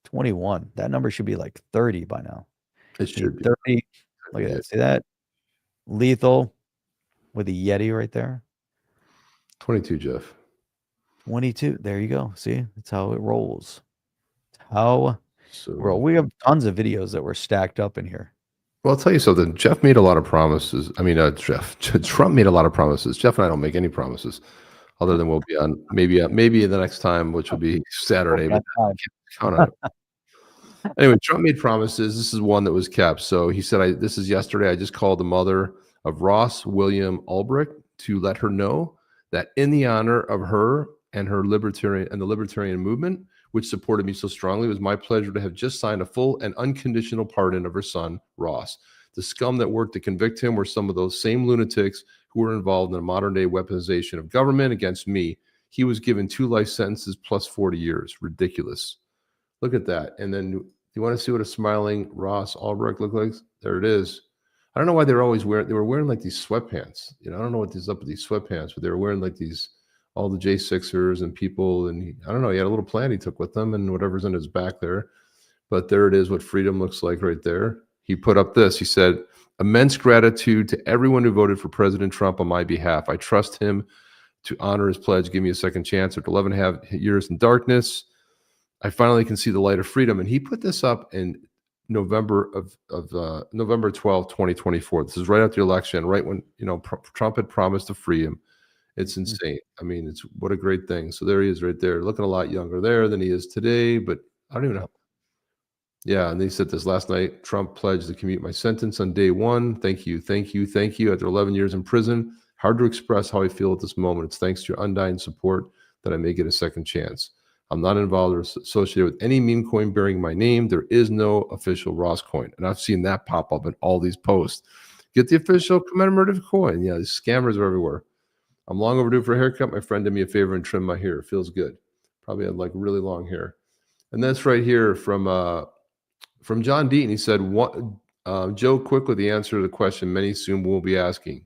21. That number should be like 30 by now. It should be 30. Look at that. See that? Lethal with a Yeti right there. 22, Jeff. 22. There you go. See, that's how it rolls. How So we have tons of videos that were stacked up in here. Well, I'll tell you something. Jeff made a lot of promises. I mean, Trump made a lot of promises. Jeff and I don't make any promises, other than we'll be on maybe the next time, which will be Saturday. But count on it. Anyway, Trump made promises. This is one that was kept. So he said, "This is yesterday. I just called the mother of Ross William Ulbricht to let her know that in the honor of her and the libertarian movement, which supported me so strongly, it was my pleasure to have just signed a full and unconditional pardon of her son, Ross. The scum that worked to convict him were some of those same lunatics who were involved in a modern-day weaponization of government against me. He was given 2 life sentences plus 40 years. Ridiculous. Look at that. And then you want to see what a smiling Ross Ulbricht looked like? There it is. I don't know why they were wearing like these sweatpants. I don't know what is up with these sweatpants, but they were wearing like these, all the J6ers and people. And I don't know, he had a little plan he took with them and whatever's in his back there. But there it is, what freedom looks like right there. He put up this. He said, immense gratitude to everyone who voted for President Trump on my behalf. I trust him to honor his pledge, give me a second chance. After 11 and a half years in darkness, I finally can see the light of freedom. And he put this up in November 12th, 2024. This is right after the election, right when Trump had promised to free him. It's insane. I mean, it's what a great thing. So there he is right there, looking a lot younger there than he is today, but I don't even know. Yeah, and they said this last night. Trump pledged to commute my sentence on day 1. Thank you. After 11 years in prison, hard to express how I feel at this moment. It's thanks to your undying support that I may get a second chance. I'm not involved or associated with any meme coin bearing my name. There is no official Ross coin. And I've seen that pop up in all these posts. Get the official commemorative coin. Yeah, these scammers are everywhere. I'm long overdue for a haircut. My friend did me a favor and trimmed my hair. It feels good. Probably had like really long hair. And that's right here from John Deaton. He said, Joe, quick with the answer to the question many soon will be asking.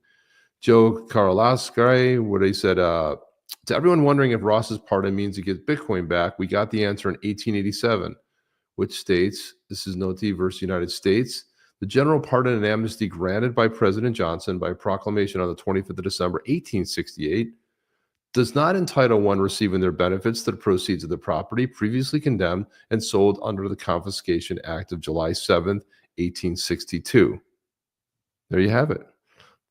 Joe Karolaskari, what he said, to everyone wondering if Ross's pardon means he gets Bitcoin back, we got the answer in 1887, which states, this is Noti versus United States, the general pardon and amnesty granted by President Johnson by proclamation on the 25th of December, 1868, does not entitle one receiving their benefits to the proceeds of the property previously condemned and sold under the Confiscation Act of July 7th, 1862. There you have it.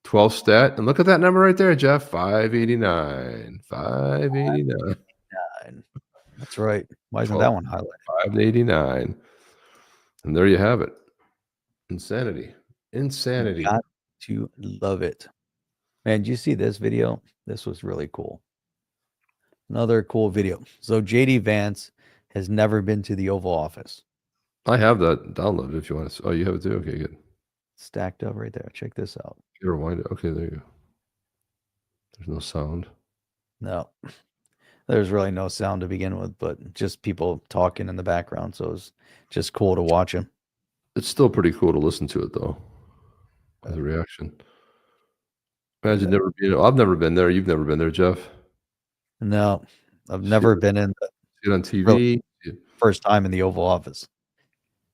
12 stat. And look at that number right there, Jeff. 589. 589. That's right. Why isn't that one highlighted? 589. And there you have it. Insanity. Insanity. Got to love it. Man, did you see this video? This was really cool. Another cool video. So JD Vance has never been to the Oval Office. I have that downloaded if you want to. Oh, you have it too? Okay, good. Stacked up right there. Check this out. You rewind it. Okay, there you go. There's no sound. No, there's really no sound to begin with, but just people talking in the background. So it's just cool to watch him. It's still pretty cool to listen to it, though, as a reaction. Imagine never being. I've never been there. You've never been there, Jeff. No, I've never been in. See it on TV. Really, first time in the Oval Office.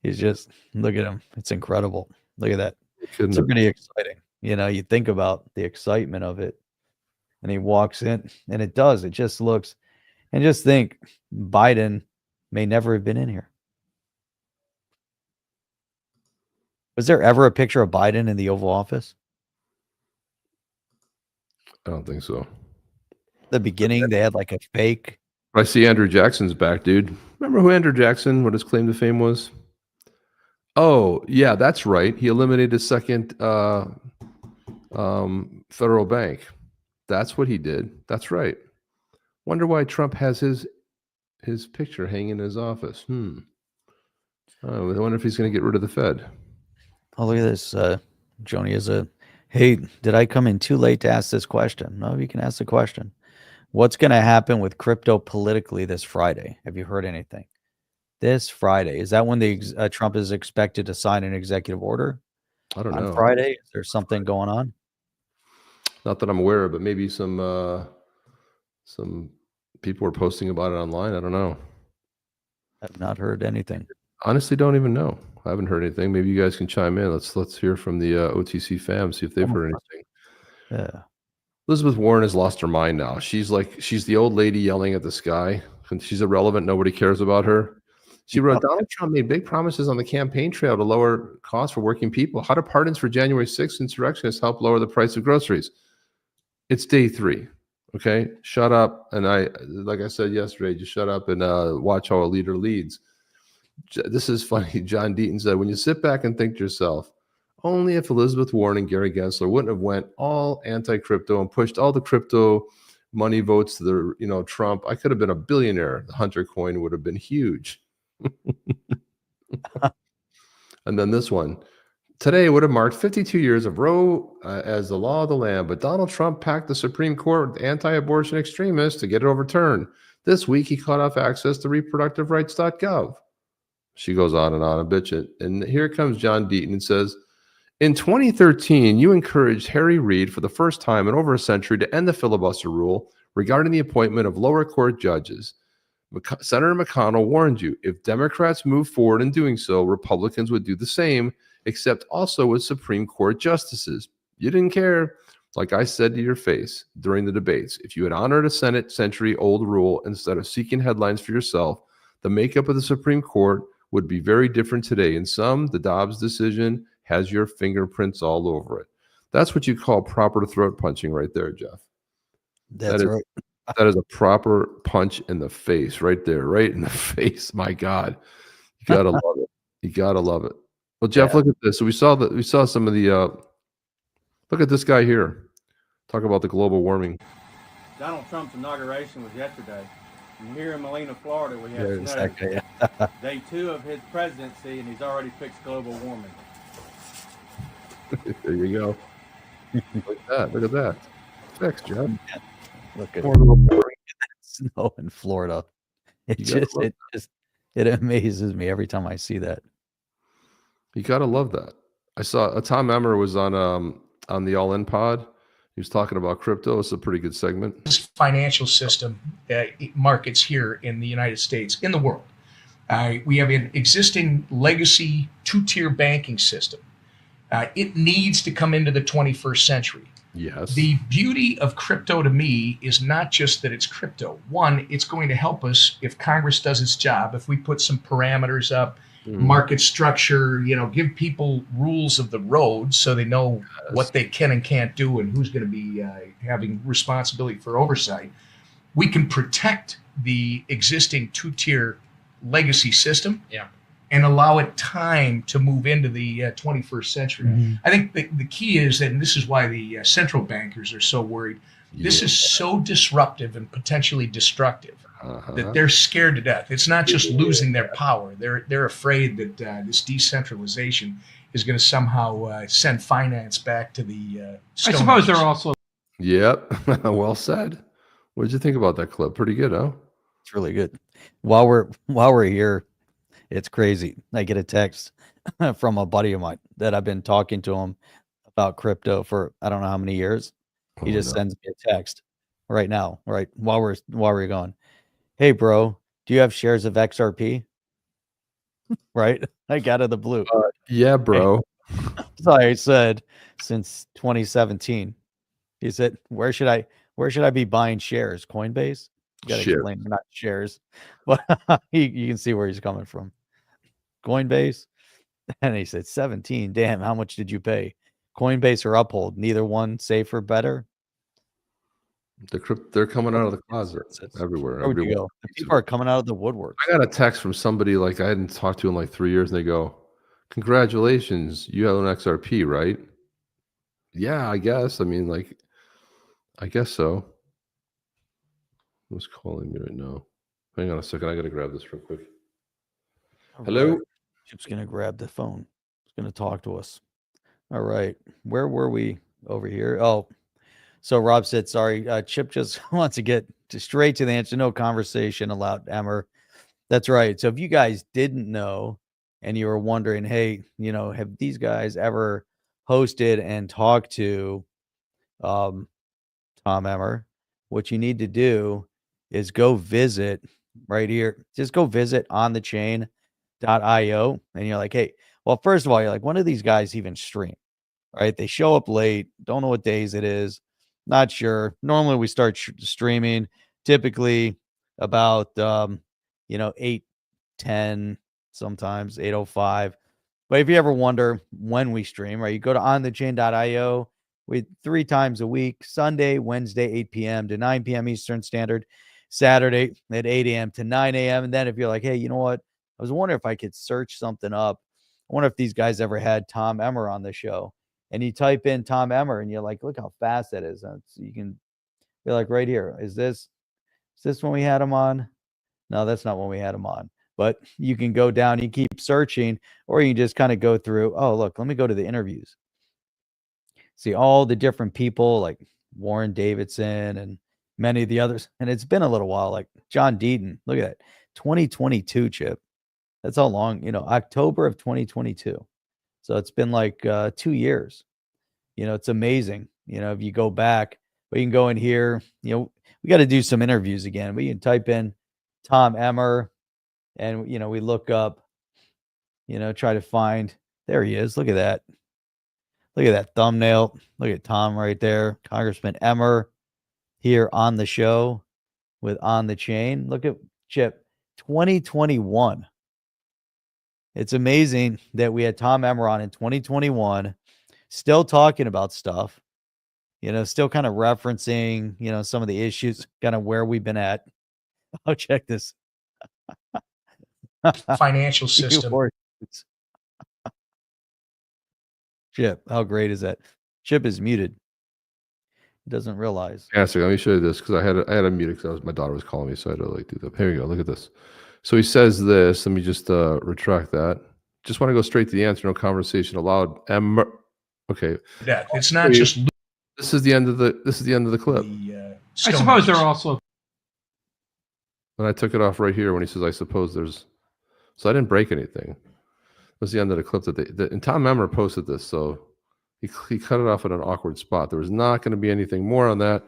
He's just, look at him. It's incredible. Look at that. It's pretty exciting. You know, you think about the excitement of it, and he walks in, and it does. It just looks, and just think, Biden may never have been in here. Was there ever a picture of Biden in the Oval Office? I don't think so. The beginning, they had like a fake. I see Andrew Jackson's back, dude. Remember who Andrew Jackson, what his claim to fame was? Oh, yeah, that's right. He eliminated a second federal bank. That's what he did. That's right. Wonder why Trump has his picture hanging in his office. Oh, I wonder if he's going to get rid of the Fed. Oh, look at this. Joni is hey, did I come in too late to ask this question? No, you can ask the question. What's going to happen with crypto politically this Friday? Have you heard anything? This Friday. Is that when the Trump is expected to sign an executive order? I don't know. On Friday? Is there something going on? Not that I'm aware of, but maybe some people are posting about it online. I don't know. I've not heard anything. Honestly, don't even know. I haven't heard anything. Maybe you guys can chime in. Let's hear from the OTC fam, see if they've heard anything. Yeah. Elizabeth Warren has lost her mind now. She's the old lady yelling at the sky. She's irrelevant. Nobody cares about her. She wrote, Donald Trump made big promises on the campaign trail to lower costs for working people. How do pardons for January 6th insurrectionists help lower the price of groceries? It's day 3. Okay, shut up. And like I said yesterday, just shut up and watch how a leader leads. This is funny. John Deaton said, when you sit back and think to yourself, only if Elizabeth Warren and Gary Gensler wouldn't have went all anti-crypto and pushed all the crypto money votes to the, Trump, I could have been a billionaire. The Hunter coin would have been huge. And then this one. Today would have marked 52 years of Roe as the law of the land, but Donald Trump packed the Supreme Court with anti-abortion extremists to get it overturned. This week, he cut off access to reproductiverights.gov. She goes on and bitch it. And here comes John Deaton and says, in 2013, you encouraged Harry Reid for the first time in over a century to end the filibuster rule regarding the appointment of lower court judges. Senator McConnell warned you, if Democrats move forward in doing so, Republicans would do the same, except also with Supreme Court justices. You didn't care. Like I said to your face during the debates, if you had honored a Senate century-old rule instead of seeking headlines for yourself, the makeup of the Supreme Court would be very different today. In some, the Dobbs decision has your fingerprints all over it. That's what you call proper throat punching right there, Jeff. That's right. That is a proper punch in the face right there, right in the face. My God, you gotta love it. You gotta love it. Well, Jeff, look at this. So we saw some of the. Look at this guy here. Talk about the global warming. Donald Trump's inauguration was yesterday. And here in Molina, Florida, we have snow. Exactly, Day 2 of his presidency, and he's already fixed global warming. There you go. Look at that. Fixed, Jeff. Look at snow in Florida. It amazes me every time I see that. You gotta love that. I saw Tom Emmer was on the All In Pod. He was talking about crypto. It's a pretty good segment. This financial system markets here in the United States, in the world. We have an existing legacy 2-tier banking system. It needs to come into the 21st century. Yes. The beauty of crypto to me is not just that it's crypto. One, it's going to help us if Congress does its job, if we put some parameters up, market structure, give people rules of the road so they know what they can and can't do and who's going to be having responsibility for oversight. We can protect the existing 2-tier legacy system. Yeah. and allow it time to move into the 21st century. I think the key is, and this is why the central bankers are so worried, this is so disruptive and potentially destructive that they're scared to death. It's not just losing their power. They're afraid that this decentralization is going to somehow send finance back to the I suppose they're also. Yep. Well said. What did you think about that clip? Pretty good, huh? It's really good. While we're here, it's crazy. I get a text from a buddy of mine that I've been talking to him about crypto for I don't know how many years. He just sends me a text right now, right while we're going. Hey, bro, do you have shares of XRP? Right? Like out of the blue. Yeah, bro. So I said since 2017. He said, where should I be buying shares? Coinbase? You gotta explain, not shares. But you can see where he's coming from. Coinbase. And he said 17. Damn, how much did you pay? Coinbase or Uphold? Neither one safe or better. They're coming out of the closet everywhere. Where would you go? The people are coming out of the woodwork. I got a text from somebody like I hadn't talked to in like 3 years, and they go, "Congratulations, you have an XRP, right?" Yeah, I guess. I mean, like, I guess so. Who's calling me right now? Hang on a second. I got to grab this real quick. Hello? Right. Chip's going to grab the phone. He's going to talk to us. All right. Where were we over here? Oh, so Rob said, sorry, Chip just wants to get straight to the answer. No conversation allowed, Emmer. That's right. So if you guys didn't know and you were wondering, hey, have these guys ever hosted and talked to Tom Emmer? What you need to do is go visit right here. Just go visit onthechain.io. And you're like, hey, well, first of all, you're like, when do these guys even stream? Right? They show up late. Don't know what days it is. Not sure. Normally we start streaming typically about 8:10, sometimes 8:05. But if you ever wonder when we stream, right, you go to onthechain.io. We 3 times a week, Sunday, Wednesday, 8 p.m. to 9 p.m. Eastern Standard, Saturday at 8 a.m. to 9 a.m. And then if you're like, hey, you know what? I was wondering if I could search something up. I wonder if these guys ever had Tom Emmer on the show. And you type in Tom Emmer and you're like, look how fast that is. So you can be like right here. Is this when we had him on? No, that's not when we had him on. But you can go down, you keep searching, or you just kind of go through, oh, look, let me go to the interviews. See all the different people like Warren Davidson and many of the others. And it's been a little while, like John Deaton. Look at that. 2022, Chip. That's how long, October of 2022. So it's been like 2 years. It's amazing. If you go back, but you can go in here, we got to do some interviews again. We can type in Tom Emmer and, we look up, try to find, there he is. Look at that. Look at that thumbnail. Look at Tom right there. Congressman Emmer here on the show with On the Chain. Look at Chip, 2021. It's amazing that we had Tom Emmer on in 2021, still talking about stuff, still kind of referencing, some of the issues, kind of where we've been at. Oh, check this. Financial system. Chip, how great is that? Chip is muted. He doesn't realize. Yeah, so let me show you this because I had a mute because my daughter was calling me, so I had to do that. Here we go. Look at this. So he says this. Let me just retract that. Just want to go straight to the answer. No conversation allowed. Okay. That it's not just. This is the end of the clip. I suppose there are also. And I took it off right here when he says, "I suppose there's." So I didn't break anything. Was the end of the clip and Tom Emmer posted this, so he cut it off at an awkward spot. There was not going to be anything more on that,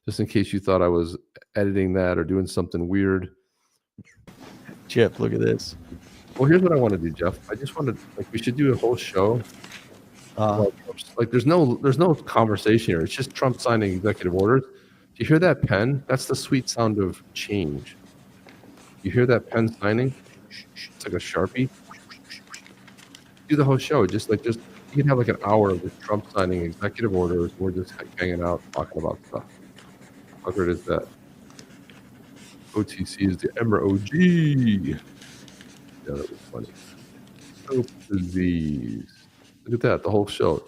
just in case you thought I was editing that or doing something weird. Chip, look at this. Well, here's what I want to do, Jeff. I just wanted, we should do a whole show. There's no conversation here. It's just Trump signing executive orders. Do you hear that pen? That's the sweet sound of change. You hear that pen signing? It's like a Sharpie. Do the whole show. Just you can have like an hour of just Trump signing executive orders. We're just hanging out talking about stuff. How great is that? OTC is the Emmer OG. Yeah, that was funny. Hope disease. Look at that, the whole show.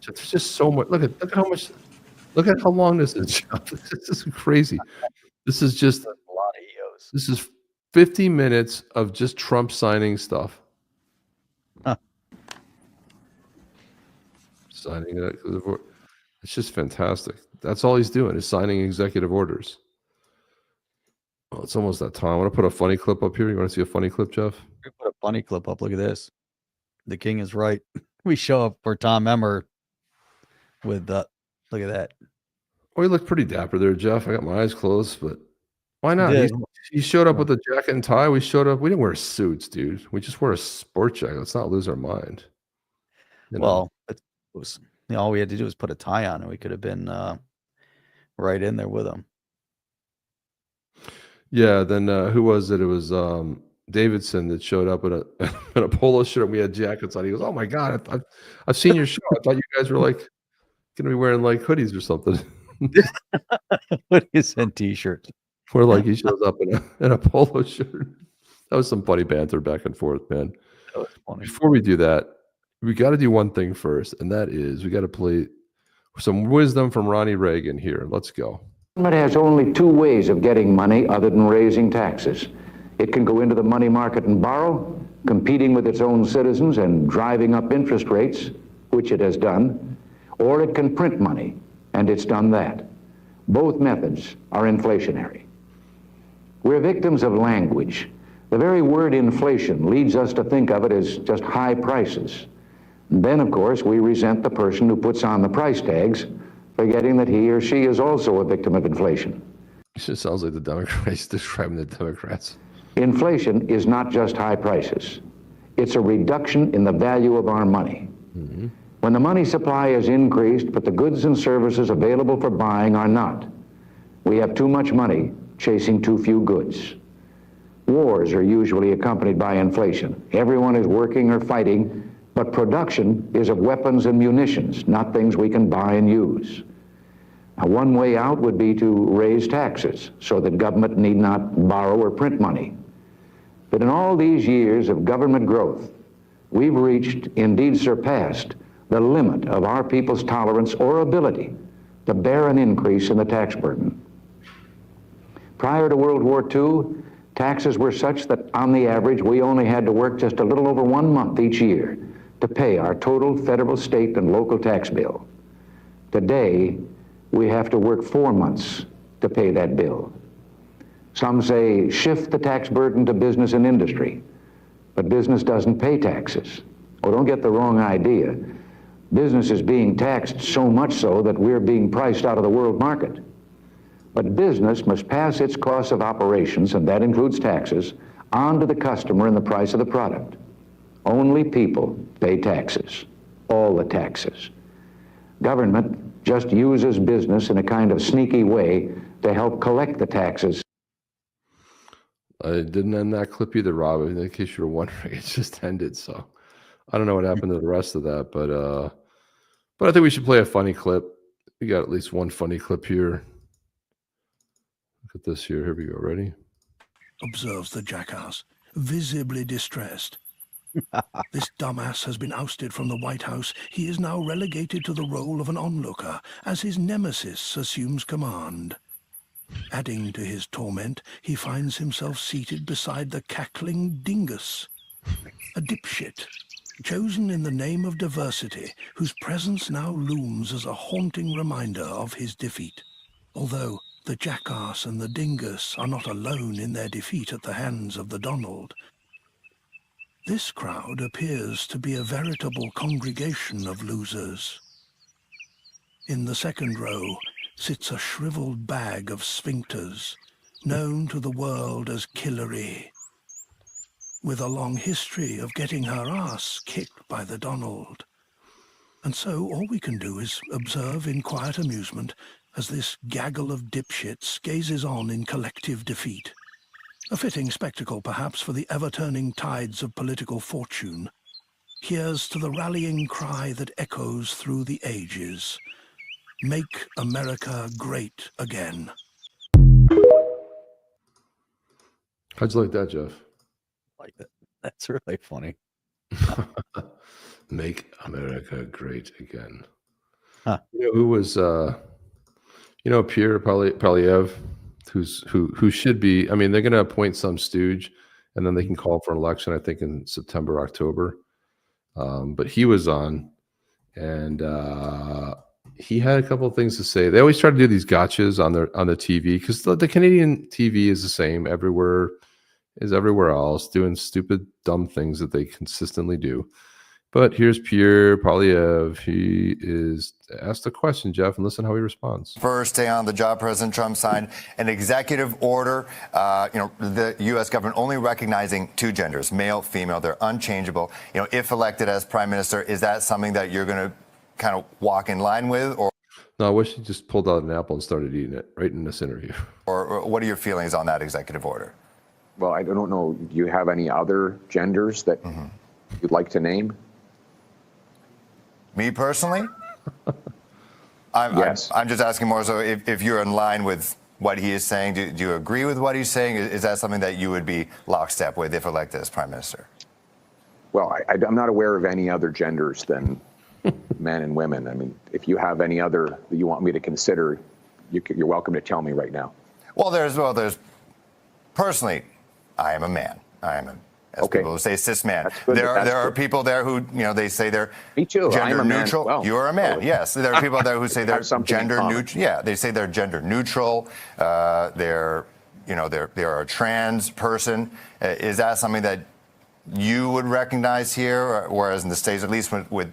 There's just so much. Look how much. Look at how long this is. This is crazy. This is just A lot of EOs. This is 50 minutes of just Trump signing stuff. Huh. Signing it. It's just fantastic. That's all he's doing is signing executive orders. Well, it's almost that time. I want to put a funny clip up here. You want to see a funny clip, Jeff? We put a funny clip up. Look at this. The king is right. We show up for Tom Emmer with look at that. Oh, he looked pretty dapper there, Jeff. I got my eyes closed, but why not? did. He showed up with a jacket and tie. We showed up. We didn't wear suits, dude. We just wore a sport jacket. Let's not lose our mind. You know? Well, it was all we had to do was put a tie on, and we could have been right in there with him. Yeah. Then who was it? It was Davidson that showed up in a polo shirt. And we had jackets on. He goes, "Oh my god, I've seen your show. I thought you guys were like going to be wearing like hoodies or something." Hoodies and t-shirts. Where like he shows up in a polo shirt. That was some funny banter back and forth, man. That was funny. Before we do that, we got to do one thing first, and that is we got to play some wisdom from Ronnie Reagan here. Let's go. Government has only two ways of getting money other than raising taxes. It can go into the money market and borrow, competing with its own citizens and driving up interest rates, which it has done, or it can print money, and it's done that. Both methods are inflationary. We're victims of language. The very word inflation leads us to think of it as just high prices. And then, of course, we resent the person who puts on the price tags, forgetting that he or she is also a victim of inflation. It just sounds like the Democrats describing the Democrats. Inflation is not just high prices. It's a reduction in the value of our money. Mm-hmm. When the money supply is increased, but the goods and services available for buying are not, we have too much money chasing too few goods. Wars are usually accompanied by inflation. Everyone is working or fighting, but production is of weapons and munitions, not things we can buy and use. Now, one way out would be to raise taxes so that government need not borrow or print money. But in all these years of government growth, we've reached, indeed surpassed, the limit of our people's tolerance or ability to bear an increase in the tax burden. Prior to World War II, taxes were such that on the average we only had to work just a little over 1 month each year to pay our total federal, state, and local tax bill. Today, we have to work 4 months to pay that bill. Some say shift the tax burden to business and industry, but business doesn't pay taxes. Oh, don't get the wrong idea. Business is being taxed so much so that we're being priced out of the world market. But business must pass its costs of operations, and that includes taxes, on to the customer in the price of the product. Only people pay taxes, all the taxes. Government just uses business in a kind of sneaky way to help collect the taxes. I didn't end that clip either, Rob. In case you were wondering, it just ended. So I don't know what happened to the rest of that, but I think we should play a funny clip. We got at least one funny clip here. Look at this here. Here we go. Ready? Observes the jackass, visibly distressed. This dumbass has been ousted from the White House. He is now relegated to the role of an onlooker as his nemesis assumes command. Adding to his torment, he finds himself seated beside the cackling dingus, a dipshit, chosen in the name of diversity, whose presence now looms as a haunting reminder of his defeat. Although the jackass and the dingus are not alone in their defeat at the hands of the Donald. This crowd appears to be a veritable congregation of losers. In the second row sits a shriveled bag of sphincters, known to the world as Killary, with a long history of getting her ass kicked by the Donald. And so all we can do is observe in quiet amusement as this gaggle of dipshits gazes on in collective defeat. A fitting spectacle, perhaps, for the ever-turning tides of political fortune. Here's to the rallying cry that echoes through the ages. Make America great again. How'd you like that, Jeff? Like that. That's really funny. Make America great again. Huh. You know who was Pierre Polyev, who should be, I mean, they're gonna appoint some stooge and then they can call for an election, I think in September, October. But he was on and he had a couple of things to say. They always try to do these gotchas on the TV because the Canadian TV is the same everywhere else, doing stupid, dumb things that they consistently do. But here's Pierre Polyev. He is asked a question, Jeff, and listen how he responds. First day on the job, President Trump signed an executive order. The U.S. government only recognizing two genders, male, female. They're unchangeable. If elected as prime minister, is that something that you're going to kind of walk in line with, or? No, I wish he just pulled out an apple and started eating it right in this interview. Or what are your feelings on that executive order? Well, I don't know. Do you have any other genders that you'd like to name? Me personally? Yes. I'm just asking more so if you're in line with what he is saying. Do you agree with what he's saying? Is that something that you would be lockstep with if elected as prime minister? Well, I'm not aware of any other genders than men and women. I mean, if you have any other that you want me to consider, you're welcome to tell me right now. Well, there's personally, I am a man. I am a people who say cis man. There are people there who, they say they're gender neutral. Well, you are a man. Yes. There are people there who say they're gender neutral. Yeah. They say they're gender neutral. They're a trans person. Is that something that you would recognize here? Whereas in the States, at least with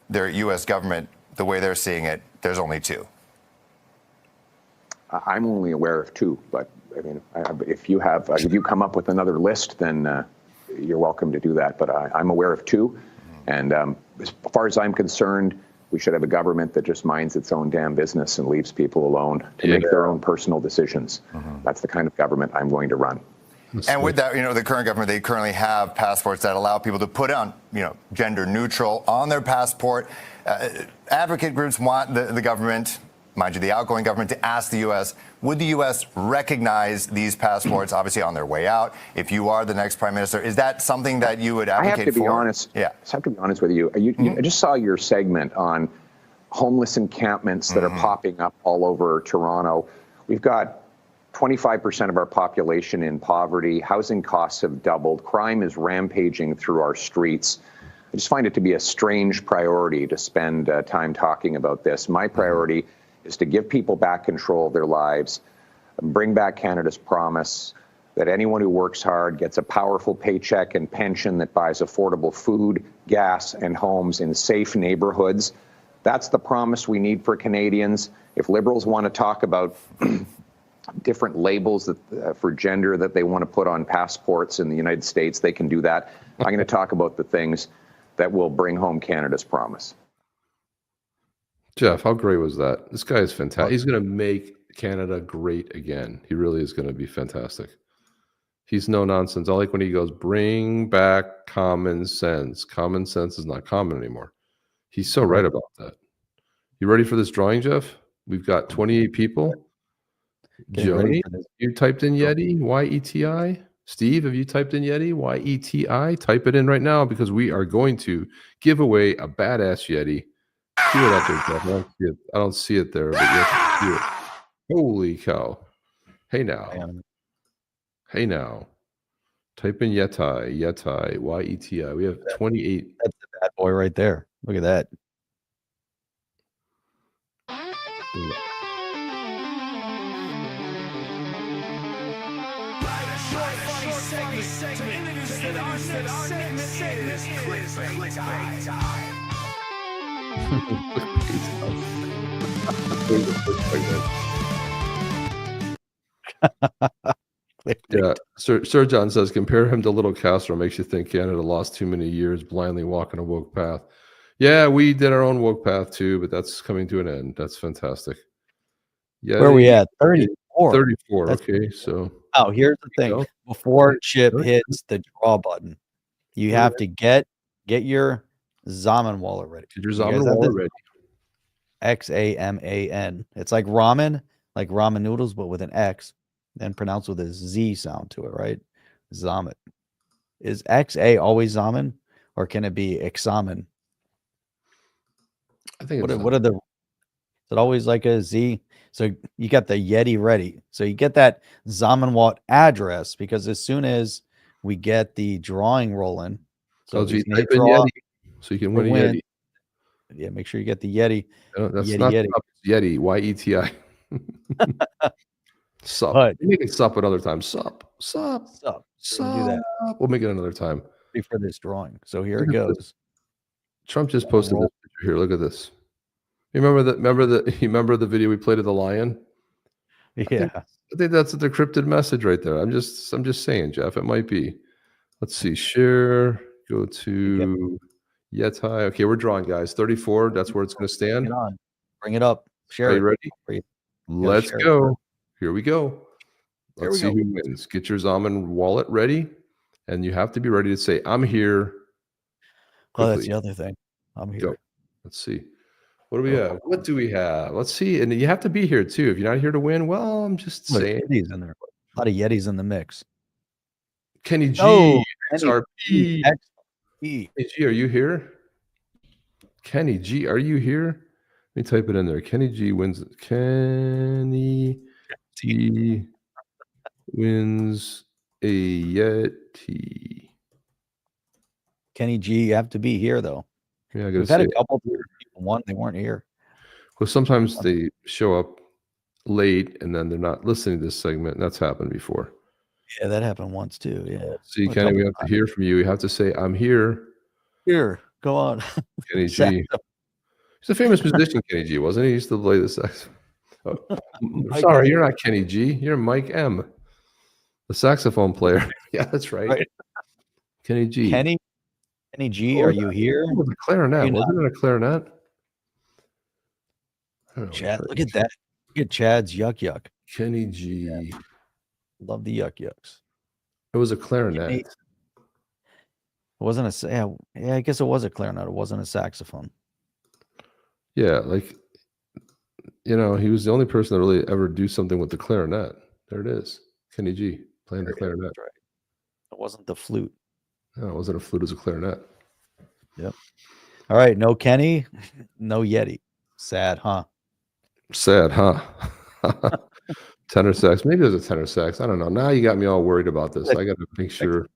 their U.S. government, the way they're seeing it, there's only two. I'm only aware of two, but I mean, if you come up with another list, then you're welcome to do that. But I'm aware of two. And as far as I'm concerned, we should have a government that just minds its own damn business and leaves people alone to make their own personal decisions. That's the kind of government I'm going to run. And with that, the current government, they currently have passports that allow people to put on, gender neutral on their passport. Advocate groups want the government, mind you, the outgoing government, to ask the U.S., would the U.S. recognize these passports, obviously on their way out, if you are the next prime minister? Is that something that you would advocate for? I have to be honest. Yeah. I have to be honest with you. I just saw your segment on homeless encampments that are popping up all over Toronto. We've got 25% of our population in poverty. Housing costs have doubled. Crime is rampaging through our streets. I just find it to be a strange priority to spend time talking about this. My priority is to give people back control of their lives, bring back Canada's promise that anyone who works hard gets a powerful paycheck and pension that buys affordable food, gas, and homes in safe neighborhoods. That's the promise we need for Canadians. If Liberals want to talk about different labels for gender that they want to put on passports in the United States, they can do that. I'm going to talk about the things that will bring home Canada's promise. Jeff, how great was that? This guy is fantastic. He's going to make Canada great again. He really is going to be fantastic. He's no nonsense. I like when he goes, bring back common sense. Common sense is not common anymore. He's so right about that. You ready for this drawing, Jeff? We've got 28 people. Joni, you typed in Yeti, Y-E-T-I. Steve, have you typed in Yeti, Y-E-T-I? Type it in right now because we are going to give away a badass Yeti. See it out there, Jeff. I don't see it there, but yes, see it. Holy cow. Hey now. Hey now. Type in Yeti, Y-E-T-I. We have 28. That's the bad boy right there. Look at that. Yeah, Sir John says, compare him to Little Castro makes you think Canada lost too many years blindly walking a woke path. Yeah, we did our own woke path too, but that's coming to an end. That's fantastic. Yeah, where are we at? 34. 34. Okay, so. Oh, here's the thing. Before Chip hits the draw button, you have to get your Zamenwaller ready. Get your Zamenwaller ready. X-A-M-A-N. It's like ramen noodles, but with an X, and pronounced with a Z sound to it, right? Zamen. Is X-A always Zamen? or can it be examen? I think what are the? Is it always like a Z? So you got the Yeti ready. So you get that Zamenhof address, because as soon as we get the drawing rolling, so LG, type in Yeti so you can win a Yeti. Yeah, make sure you get the Yeti. No, that's not Yeti. Yeti. YETI. Sup. But we make it sup another time. Sup. Do that. We'll make it another time. For this drawing. So here it goes. This. Trump just posted this picture here. Look at this. You remember the video we played of the lion? Yeah. I think that's a decrypted message right there. I'm just saying, Jeff. It might be. Let's see. Share. Go to YETI. Okay, we're drawing, guys. 34. That's where it's going to stand. Bring it up. Share. Are you ready? Let's go. Here we go. Let's see who wins. Get your Zaman wallet ready, and you have to be ready to say, "I'm here." Oh, that's the other thing. I'm here. Go. Let's see. What do we have? What do we have? Let's see. And you have to be here too. If you're not here to win, well, I'm just saying. Yetis in there. A lot of Yetis in the mix. Kenny G, XRP. Kenny G, are you here? Kenny G, are you here? Let me type it in there. Kenny G wins. Kenny G wins a Yeti. Kenny G, you have to be here though. Yeah, we've had a couple people won, they weren't here. Well, sometimes they show up late and then they're not listening to this segment. That's happened before. Yeah, that happened once too. Yeah. See, Kenny, we have to hear from you. You have to say, "I'm here." Here, go on. Kenny G. He's a famous musician, Kenny G, wasn't he? He used to play the sax. Oh, sorry, you're not Kenny G. You're Mike M, the saxophone player. Yeah, that's right. Kenny G. Kenny G, are you here? With a clarinet. Wasn't it a clarinet? Chad, look at that. Look at Chad's yuck. Kenny G. Yeah. Love the yucks. It was a clarinet. It wasn't a I guess it was a clarinet. It wasn't a saxophone. Yeah, like, you know, he was the only person to really ever do something with the clarinet. There it is. Kenny G playing the clarinet. Right. It wasn't the flute. No, it wasn't a flute, it was a clarinet. Yep. All right, no Kenny, no Yeti. Sad, huh? Sad, huh? Tenor sax. Maybe there's a tenor sax. I don't know. Now you got me all worried about this. I got to make sure.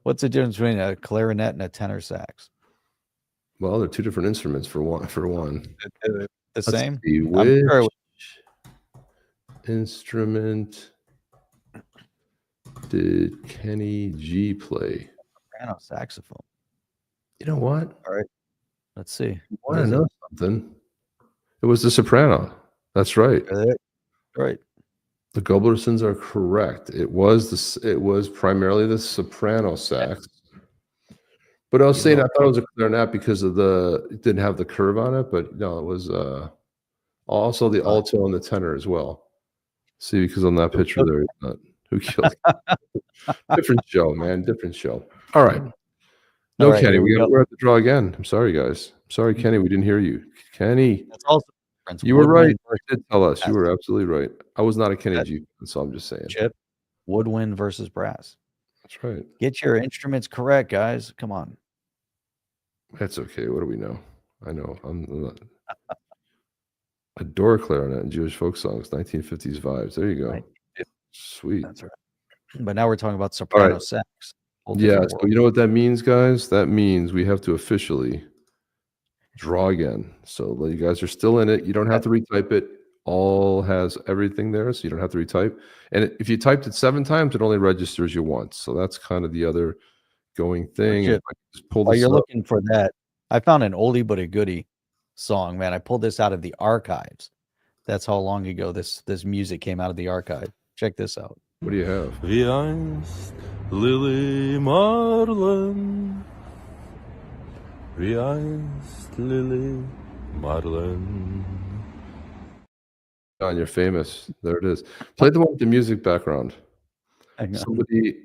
What's the difference between a clarinet and a tenor sax? Well, they're two different instruments for one. The same? See, which instrument did Kenny G play? Soprano saxophone. You know what? All right. Let's see. I want to know something. It was the soprano. That's right. Right. The Goblersons are correct. It was primarily the soprano sax. But I was saying I thought it was a clarinet because of it didn't have the curve on it, but no, it was also the alto and the tenor as well. See, because on that picture there, it's not who killed it. Different show, man. Different show. All right. No, right, Kenny, we're at the draw again. I'm sorry, guys. I'm sorry, Kenny, we didn't hear you. Kenny, that's also you were right. You did tell us. You were absolutely right. I was not a Kenny G, so I'm just saying. Chip, woodwind versus brass. That's right. Get your instruments correct, guys. Come on. That's okay. What do we know? I know. I'm not. Adore clarinet in Jewish folk songs, 1950s vibes. There you go. Right. Sweet. That's right. But now we're talking about soprano sax. Yeah. So you know what that means, guys? That means we have to officially draw again. So you guys are still in it. You don't have to retype it. All has everything there, so you don't have to retype. And if you typed it 7 times, it only registers you once. So that's kind of the other going thing. While you're looking for that, I found an oldie but a goodie song, man. I pulled this out of the archives. That's how long ago this music came out of the archive. Check this out. What do you have? Wie einst Lily Marlin. Wie einst Lily Marlin. John, you're famous. There it is. Play the one with the music background. Somebody,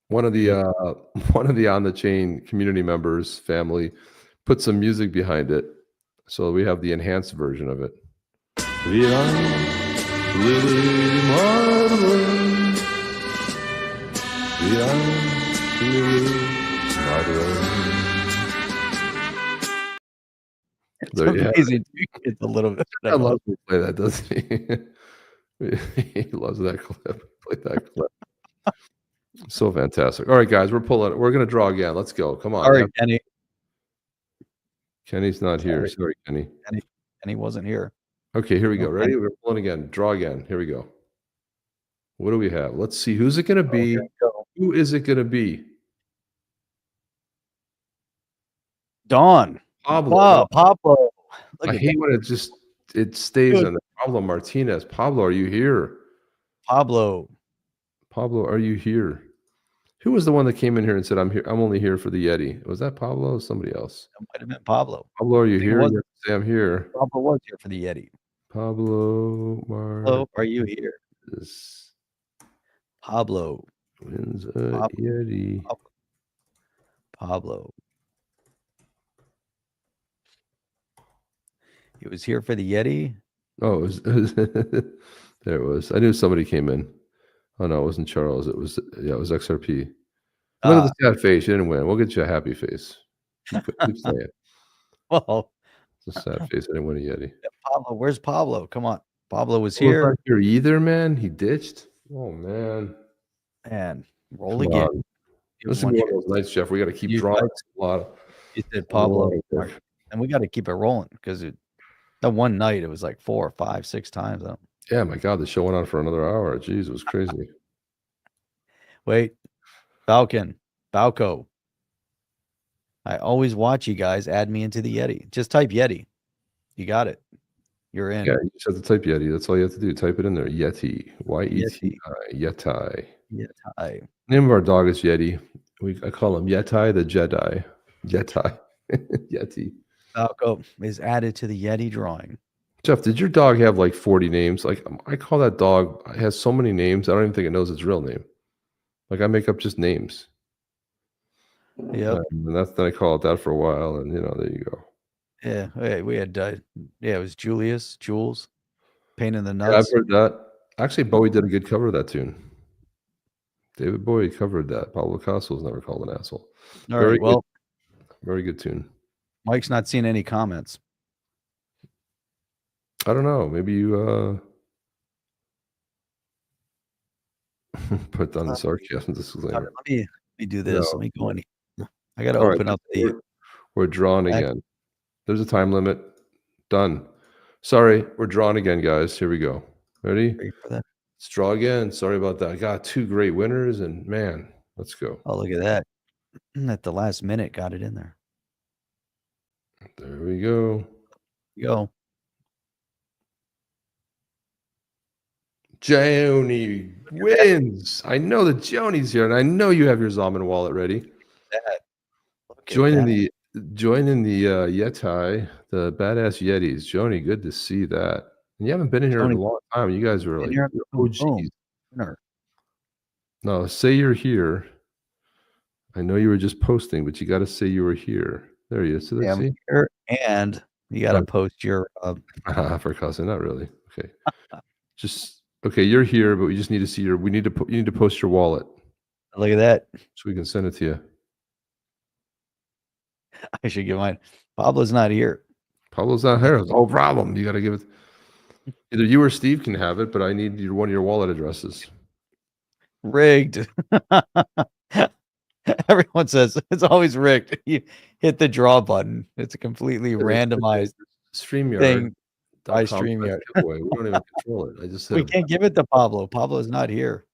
one of the On the Chain community members, family, put some music behind it. So we have the enhanced version of it. Wie einst Lily Marlin. Wie einst Lily Marlin. there you have it. Amazing. It's a little bit. I love to play that, doesn't he? He loves that clip. Play that clip. So fantastic. All right, guys, we're going to draw again. Let's go. Come on. All right, Kenny. Kenny's not here. Sorry, Kenny. Kenny wasn't here. Okay, here we go. Ready? We're pulling again. Draw again. Here we go. What do we have? Let's see. Who's it going to be? Who is it going to be? Dawn. Pablo. Pablo. I hate when it stays on Pablo Martinez. Pablo, are you here? Pablo, are you here? Who was the one that came in here and said, I'm here? I'm only here for the Yeti. Was that Pablo or somebody else? That might have been Pablo. Pablo, are you here? You say I'm here. Pablo was here for the Yeti. Pablo, are you here? Pablo wins a Yeti. Pablo. He was here for the Yeti. Oh, there it was. I knew somebody came in. Oh no, it wasn't Charles. It was XRP. Look at the sad face. You didn't win. We'll get you a happy face. Keep saying it. Well, it's a sad face. I didn't win a Yeti. Pablo, where's Pablo? Come on, Pablo was He was here. not here either, man. He ditched. Oh man. And roll again. This is one of those nights, Jeff. We got to keep drawing a lot. You said Pablo, and we got to keep it rolling because that one night it was like 4, 5, 6 times. Yeah, my God, the show went on for another hour. Jeez, it was crazy. Wait, Balco. I always watch you guys. Add me into the Yeti. Just type Yeti. You got it. You're in. Yeah, you just have to type Yeti. That's all you have to do. Type it in there. Yeti. YETI. Yeti. Yeti. Name of our dog is Yeti. I call him Yeti the Jedi. Yeti. Yeti. Balco is added to the Yeti drawing. Jeff, did your dog have like 40 names? Like I call that dog, it has so many names, I don't even think it knows its real name. Like I make up just names. Yeah. And then I call it that for a while, and there you go. Yeah. We had it was Jules, Pain in the Nuts. Yeah, I've heard that. Actually, Bowie did a good cover of that tune. David Bowie covered that. Pablo Picasso's Never Called an Asshole. Very good. Very good tune. Mike's not seeing any comments. I don't know. Maybe you put down the sarcasm disclaimer. Let me do this. Let me go in. I got to open up the. We're drawing again. There's a time limit. Done. Sorry, we're drawing again, guys. Here we go. Ready? For that. Let's draw again. Sorry about that. I got 2 great winners, and man, let's go. Oh, look at that. At the last minute, got it in there. There we go. Go. Joni wins. I know that Joni's here, and I know you have your Zaman wallet ready. Join in the Yeti, the badass Yetis. Joni, good to see that. And you haven't been in here in a long time. You guys are like OGs. No, say you're here. I know you were just posting, but you got to say you were here. There he is. So I'm here, and you got to post your. For cousin, not really. Okay, just okay. You're here, but we just need to see your. You need to post your wallet. Look at that. So we can send it to you. I should give mine. Pablo's not here. Pablo's not here. No problem. You got to give it. Either you or Steve can have it, but I need one of your wallet addresses. Rigged. Everyone says it's always rigged. You hit the draw button. It's a completely randomized StreamYard thing by StreamYard. We don't even control it. I just said we can't give it to Pablo. Pablo's not here.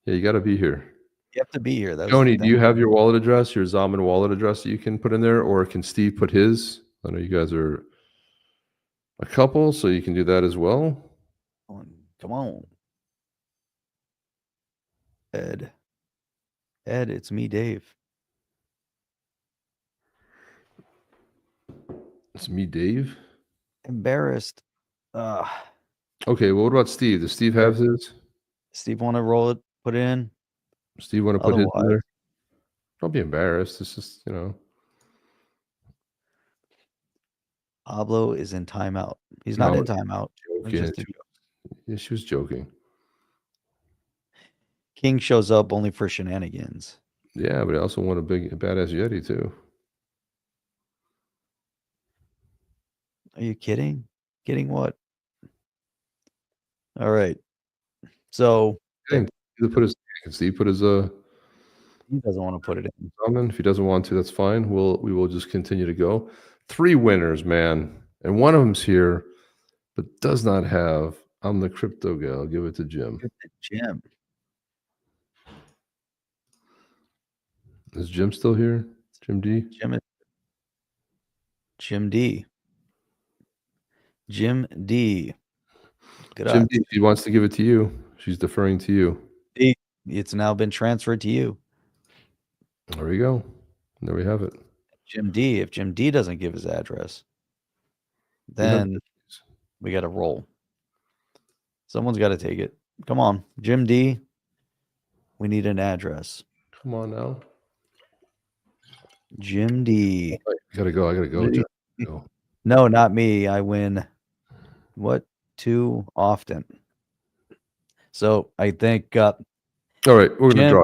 Yeah, you got to be here. You have to be here. Tony, do you have your wallet address, your Zaman wallet address that you can put in there, or can Steve put his? I know you guys are a couple, so you can do that as well. Come on. Ed, it's me, Dave. It's me, Dave. Embarrassed. Okay, well, what about Steve? Does Steve have his? Steve want to roll it, put it in? Steve want to put his in there? Don't be embarrassed. It's just, Pablo is in timeout. He's not in timeout. Yeah, she was joking. King shows up only for shenanigans. Yeah, but I also want a badass Yeti too. Are you kidding? Kidding what? All right. So He put his he doesn't want to put it in. If he doesn't want to, that's fine. We will just continue to go. 3 winners, man. And one of them's here, but does not have I'm the crypto guy. I'll give it to Jim. Jim. Is Jim still here? Jim D? Jim D. Jim D. Good Jim eye. D, she wants to give it to you. She's deferring to you. It's now been transferred to you. There we go. There we have it. Jim D. If Jim D doesn't give his address, then we got to roll. Someone's got to take it. Come on, Jim D. We need an address. Come on now. Jim D. I gotta go. Go. No, not me. I win. What? Too often. So I think. All right, we're gonna draw.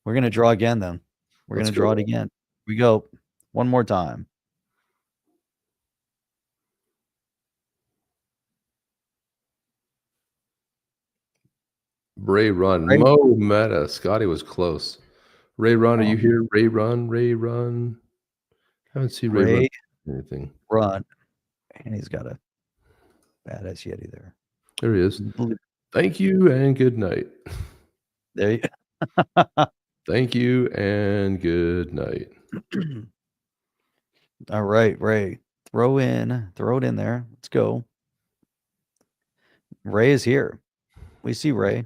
We're gonna draw again. Then we're gonna draw it again. We go one more time. Ray Run. Mo Meta. Scotty was close. Ray Run, are you here? Ray Run. Haven't seen Ray Run. Anything. Run. And he's got a badass Yeti there. There he is. Thank you and good night. There you Thank you and good night. All right, Ray. Throw it in there. Let's go. Ray is here. We see Ray.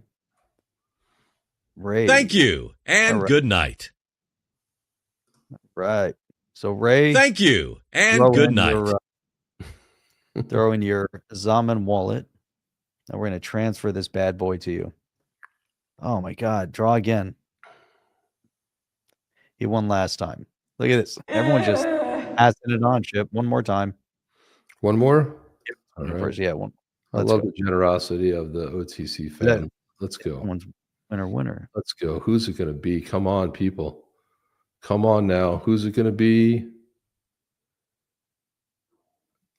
Ray. Thank you and good night. Right. So Ray. Thank you and good night. Throw in your Zaman wallet. And we're going to transfer this bad boy to you. Oh my God. Draw again. He won last time. Look at this. Everyone just passing it on, Chip. One more time. One more? Yep. All right. Yeah, one. I love the generosity of the OTC fan. Let's go. Everyone's winner. Let's go. Who's it going to be? Come on, people. Come on now. Who's it going to be?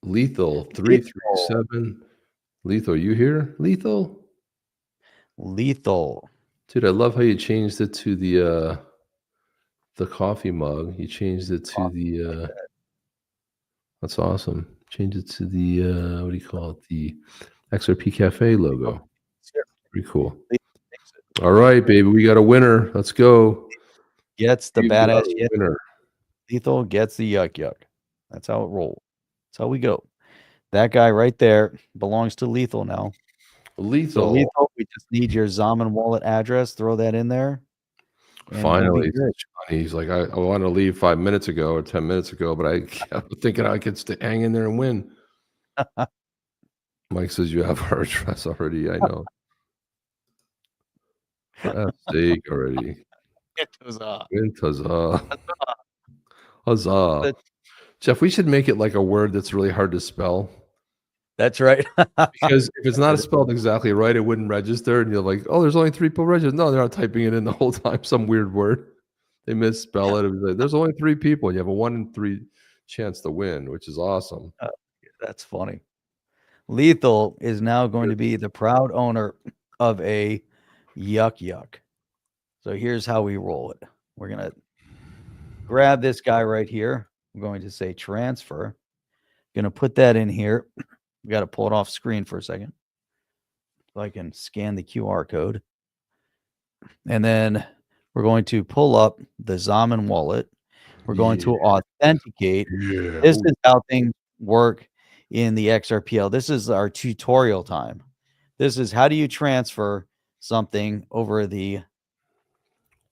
Lethal 337. Lethal, you here? Lethal. Dude, I love how you changed it to the coffee mug. You changed it to the that's awesome. Change it to the what do you call it? The XRP.cafe logo. Pretty cool. All right, baby. We got a winner. Let's go. Gets the badass winner. Lethal gets the yuck. That's how it rolls. That's how we go. That guy right there belongs to Lethal now. Lethal. So Lethal, we just need your Zaman wallet address. Throw that in there. Finally, he's like, I wanted to leave 5 minutes ago or 10 minutes ago, but I kept thinking I could hang in there and win. Mike says you have our address already. I know. That's steak already. Huzzah. Jeff, we should make it like a word that's really hard to spell. That's right. Because if it's not spelled exactly right, it wouldn't register. And you're like, oh, there's only 3 people registered. No, they're not typing it in the whole time. Some weird word. They misspell it. It was like, there's only 3 people. And you have a 1 in 3 chance to win, which is awesome. That's funny. Lethal is now going to be the proud owner of a yuck. So here's how we roll it. We're going to grab this guy right here. I'm going to say transfer. Going to put that in here. We got to pull it off screen for a second so I can scan the QR code. And then we're going to pull up the Zaman wallet. We're going to authenticate. This is how things work in the XRPL. This is our tutorial time. This is how do you transfer something over the,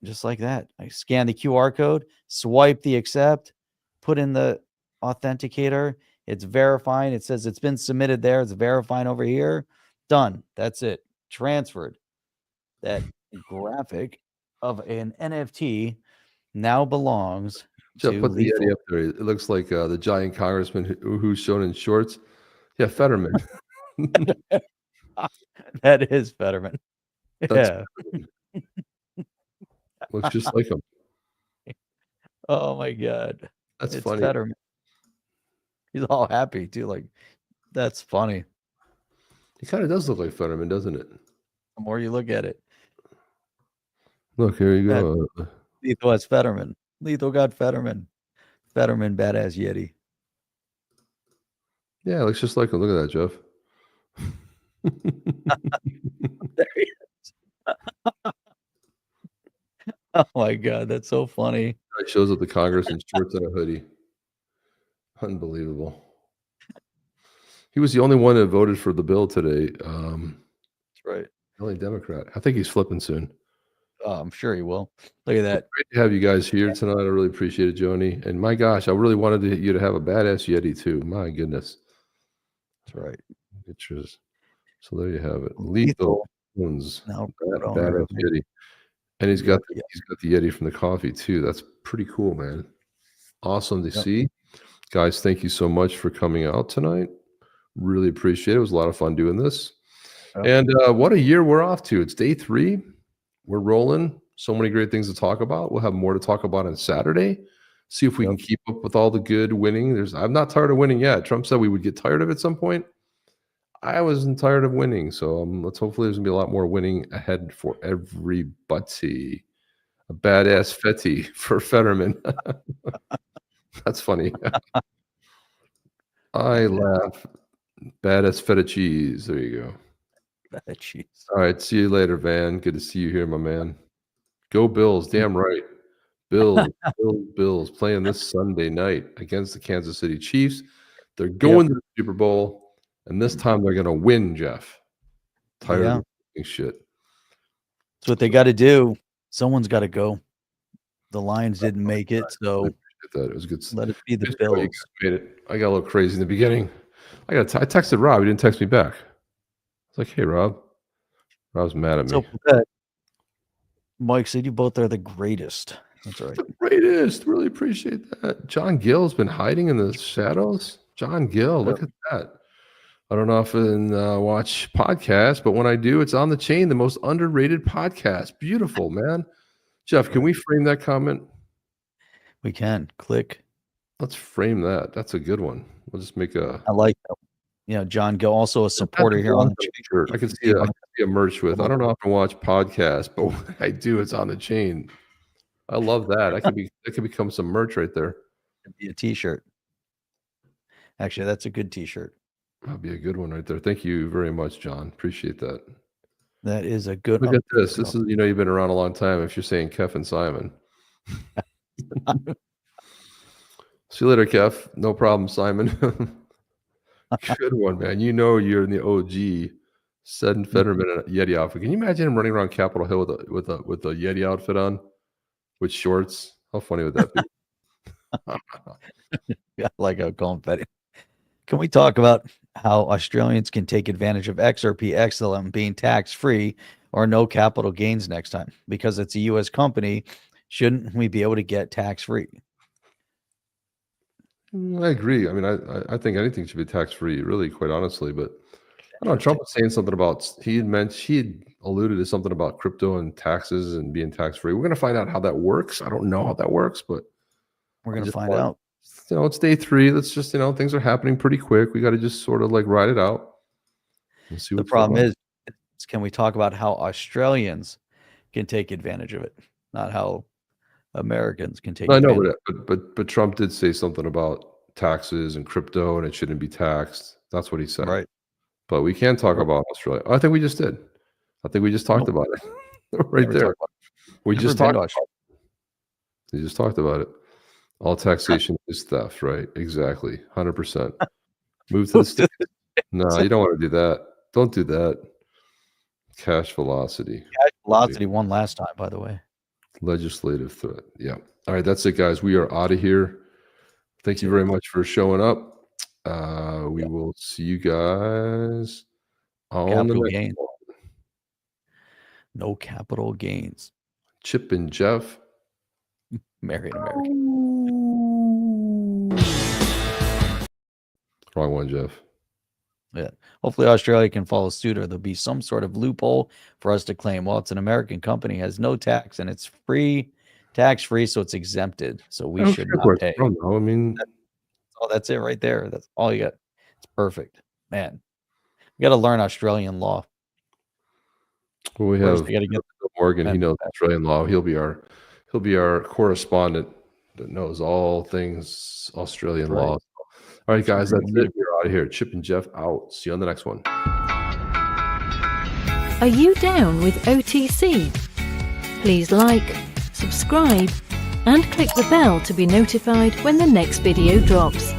just like that. I scan the QR code, swipe the accept, put in the authenticator. It's verifying. It says it's been submitted there. It's verifying over here. Done. That's it. Transferred. That graphic of an NFT now belongs to put the Yeti up there. It looks like the giant congressman who's shown in shorts. Yeah, Fetterman. That is Fetterman. Fetterman. Looks just like him. Oh my God. That's it's funny. Fetterman. He's all happy too. Like, that's funny. He kind of does look like Fetterman, doesn't it? The more you look at it. Look, here you go. Lethal has Fetterman. Lethal got Fetterman. Fetterman, badass Yeti. Yeah, looks just like him. Look at that, Jeff. There he is. Oh my God, that's so funny. It shows up the Congress in shorts and a hoodie. Unbelievable. He was the only one that voted for the bill today. That's right. The only Democrat. I think he's flipping soon. I'm sure he will. Look at that. Great to have you guys here tonight. I really appreciate it, Joni. And my gosh, I really wanted you to have a badass Yeti too. My goodness. That's right. Pictures. So there you have it. Lethal owns badass Yeti. And he's got the Yeti from the coffee too. That's pretty cool, man. Awesome to see. Guys, thank you so much for coming out tonight. Really appreciate it. It was a lot of fun doing this. And what a year we're off to. It's day 3. We're rolling. So many great things to talk about. We'll have more to talk about on Saturday. See if we can keep up with all the good winning. I'm not tired of winning yet. Trump said we would get tired of it at some point. I wasn't tired of winning. So let's hopefully there's going to be a lot more winning ahead for everybody. A badass Fetty for Fetterman. That's funny. I laugh. Badass feta cheese. There you go. Feta cheese. All right. See you later, Van. Good to see you here, my man. Go Bills. Damn right. Bills playing this Sunday night against the Kansas City Chiefs. They're going to the Super Bowl, and this time they're going to win, Jeff. Tired of shit. That's what they got to do. Someone's got to go. The Lions didn't make it, so it was good. Let it be the Bills. Made it. I got a little crazy in the beginning. I texted Rob. He didn't text me back. It's like, hey, Rob. Rob's mad at me. Mike said you both are the greatest. That's right. The greatest. Really appreciate that. John Gill's been hiding in the shadows. John Gill, look at that. I don't often watch podcasts, but when I do, it's On the Chain, the most underrated podcast. Beautiful, man. Jeff, can we frame that comment? We can. Click. Let's frame that. That's a good one. We'll just make a. I like that. You know, John Gill, also a supporter here on the shirt. I can see a merch with. I don't often watch podcasts, but when I do, it's On the Chain. I love that. That could become some merch right there. It'd be a T-shirt. Actually, that's a good T-shirt. That'd be a good one right there. Thank you very much, John. Appreciate that. That is a good. Look at this. This is, you've been around a long time. If you're saying Kef and Simon. See you later, Kef. No problem, Simon. Good one, man. You're in the OG. Send Fetterman in a Yeti outfit. Can you imagine him running around Capitol Hill with a Yeti outfit on, with shorts? How funny would that be? Yeah, like a confetti. Can we talk about how Australians can take advantage of XRP.XLM being tax-free or no capital gains next time? Because it's a U.S. company, shouldn't we be able to get tax-free? I agree. I mean, I think anything should be tax-free, really, quite honestly. But I don't know. Trump was saying something about he had alluded to something about crypto and taxes and being tax-free. We're going to find out how that works. I don't know how that works, but we're going to find out. It's day 3. Let's just, things are happening pretty quick. We got to just sort of like ride it out and see. The problem is, can we talk about how Australians can take advantage of it, not how Americans can take advantage? I know, but Trump did say something about taxes and crypto and it shouldn't be taxed. That's what he said. Right. But we can talk about Australia. I think we just did. I think we just talked about it right there. We just talked about it. We just talked about it. All taxation is theft, right? Exactly. 100%. Move to the States. No, you don't want to do that. Don't do that. Cash velocity. Cash velocity won last time, by the way. Legislative threat. Yeah. All right. That's it, guys. We are out of here. Thank you very much for showing up. We will see you guys on the next one. No capital gains. Chip and Jeff. Marry an American. Wrong one, Jeff. Yeah. Hopefully Australia can follow suit, or there'll be some sort of loophole for us to claim, well, it's an American company, has no tax, and it's free, tax-free, so it's exempted. So we should not pay. I don't know. I mean, Oh, that's it right there. That's all you got. It's perfect, man. We got to learn Australian law. Well, we have Morgan. He knows Australian law. He'll be our correspondent that knows all things Australian law. All right, guys, that's it. We're out of here. Chip and Jeff out. See you on the next one. Are you down with OTC? Please like, subscribe, and click the bell to be notified when the next video drops.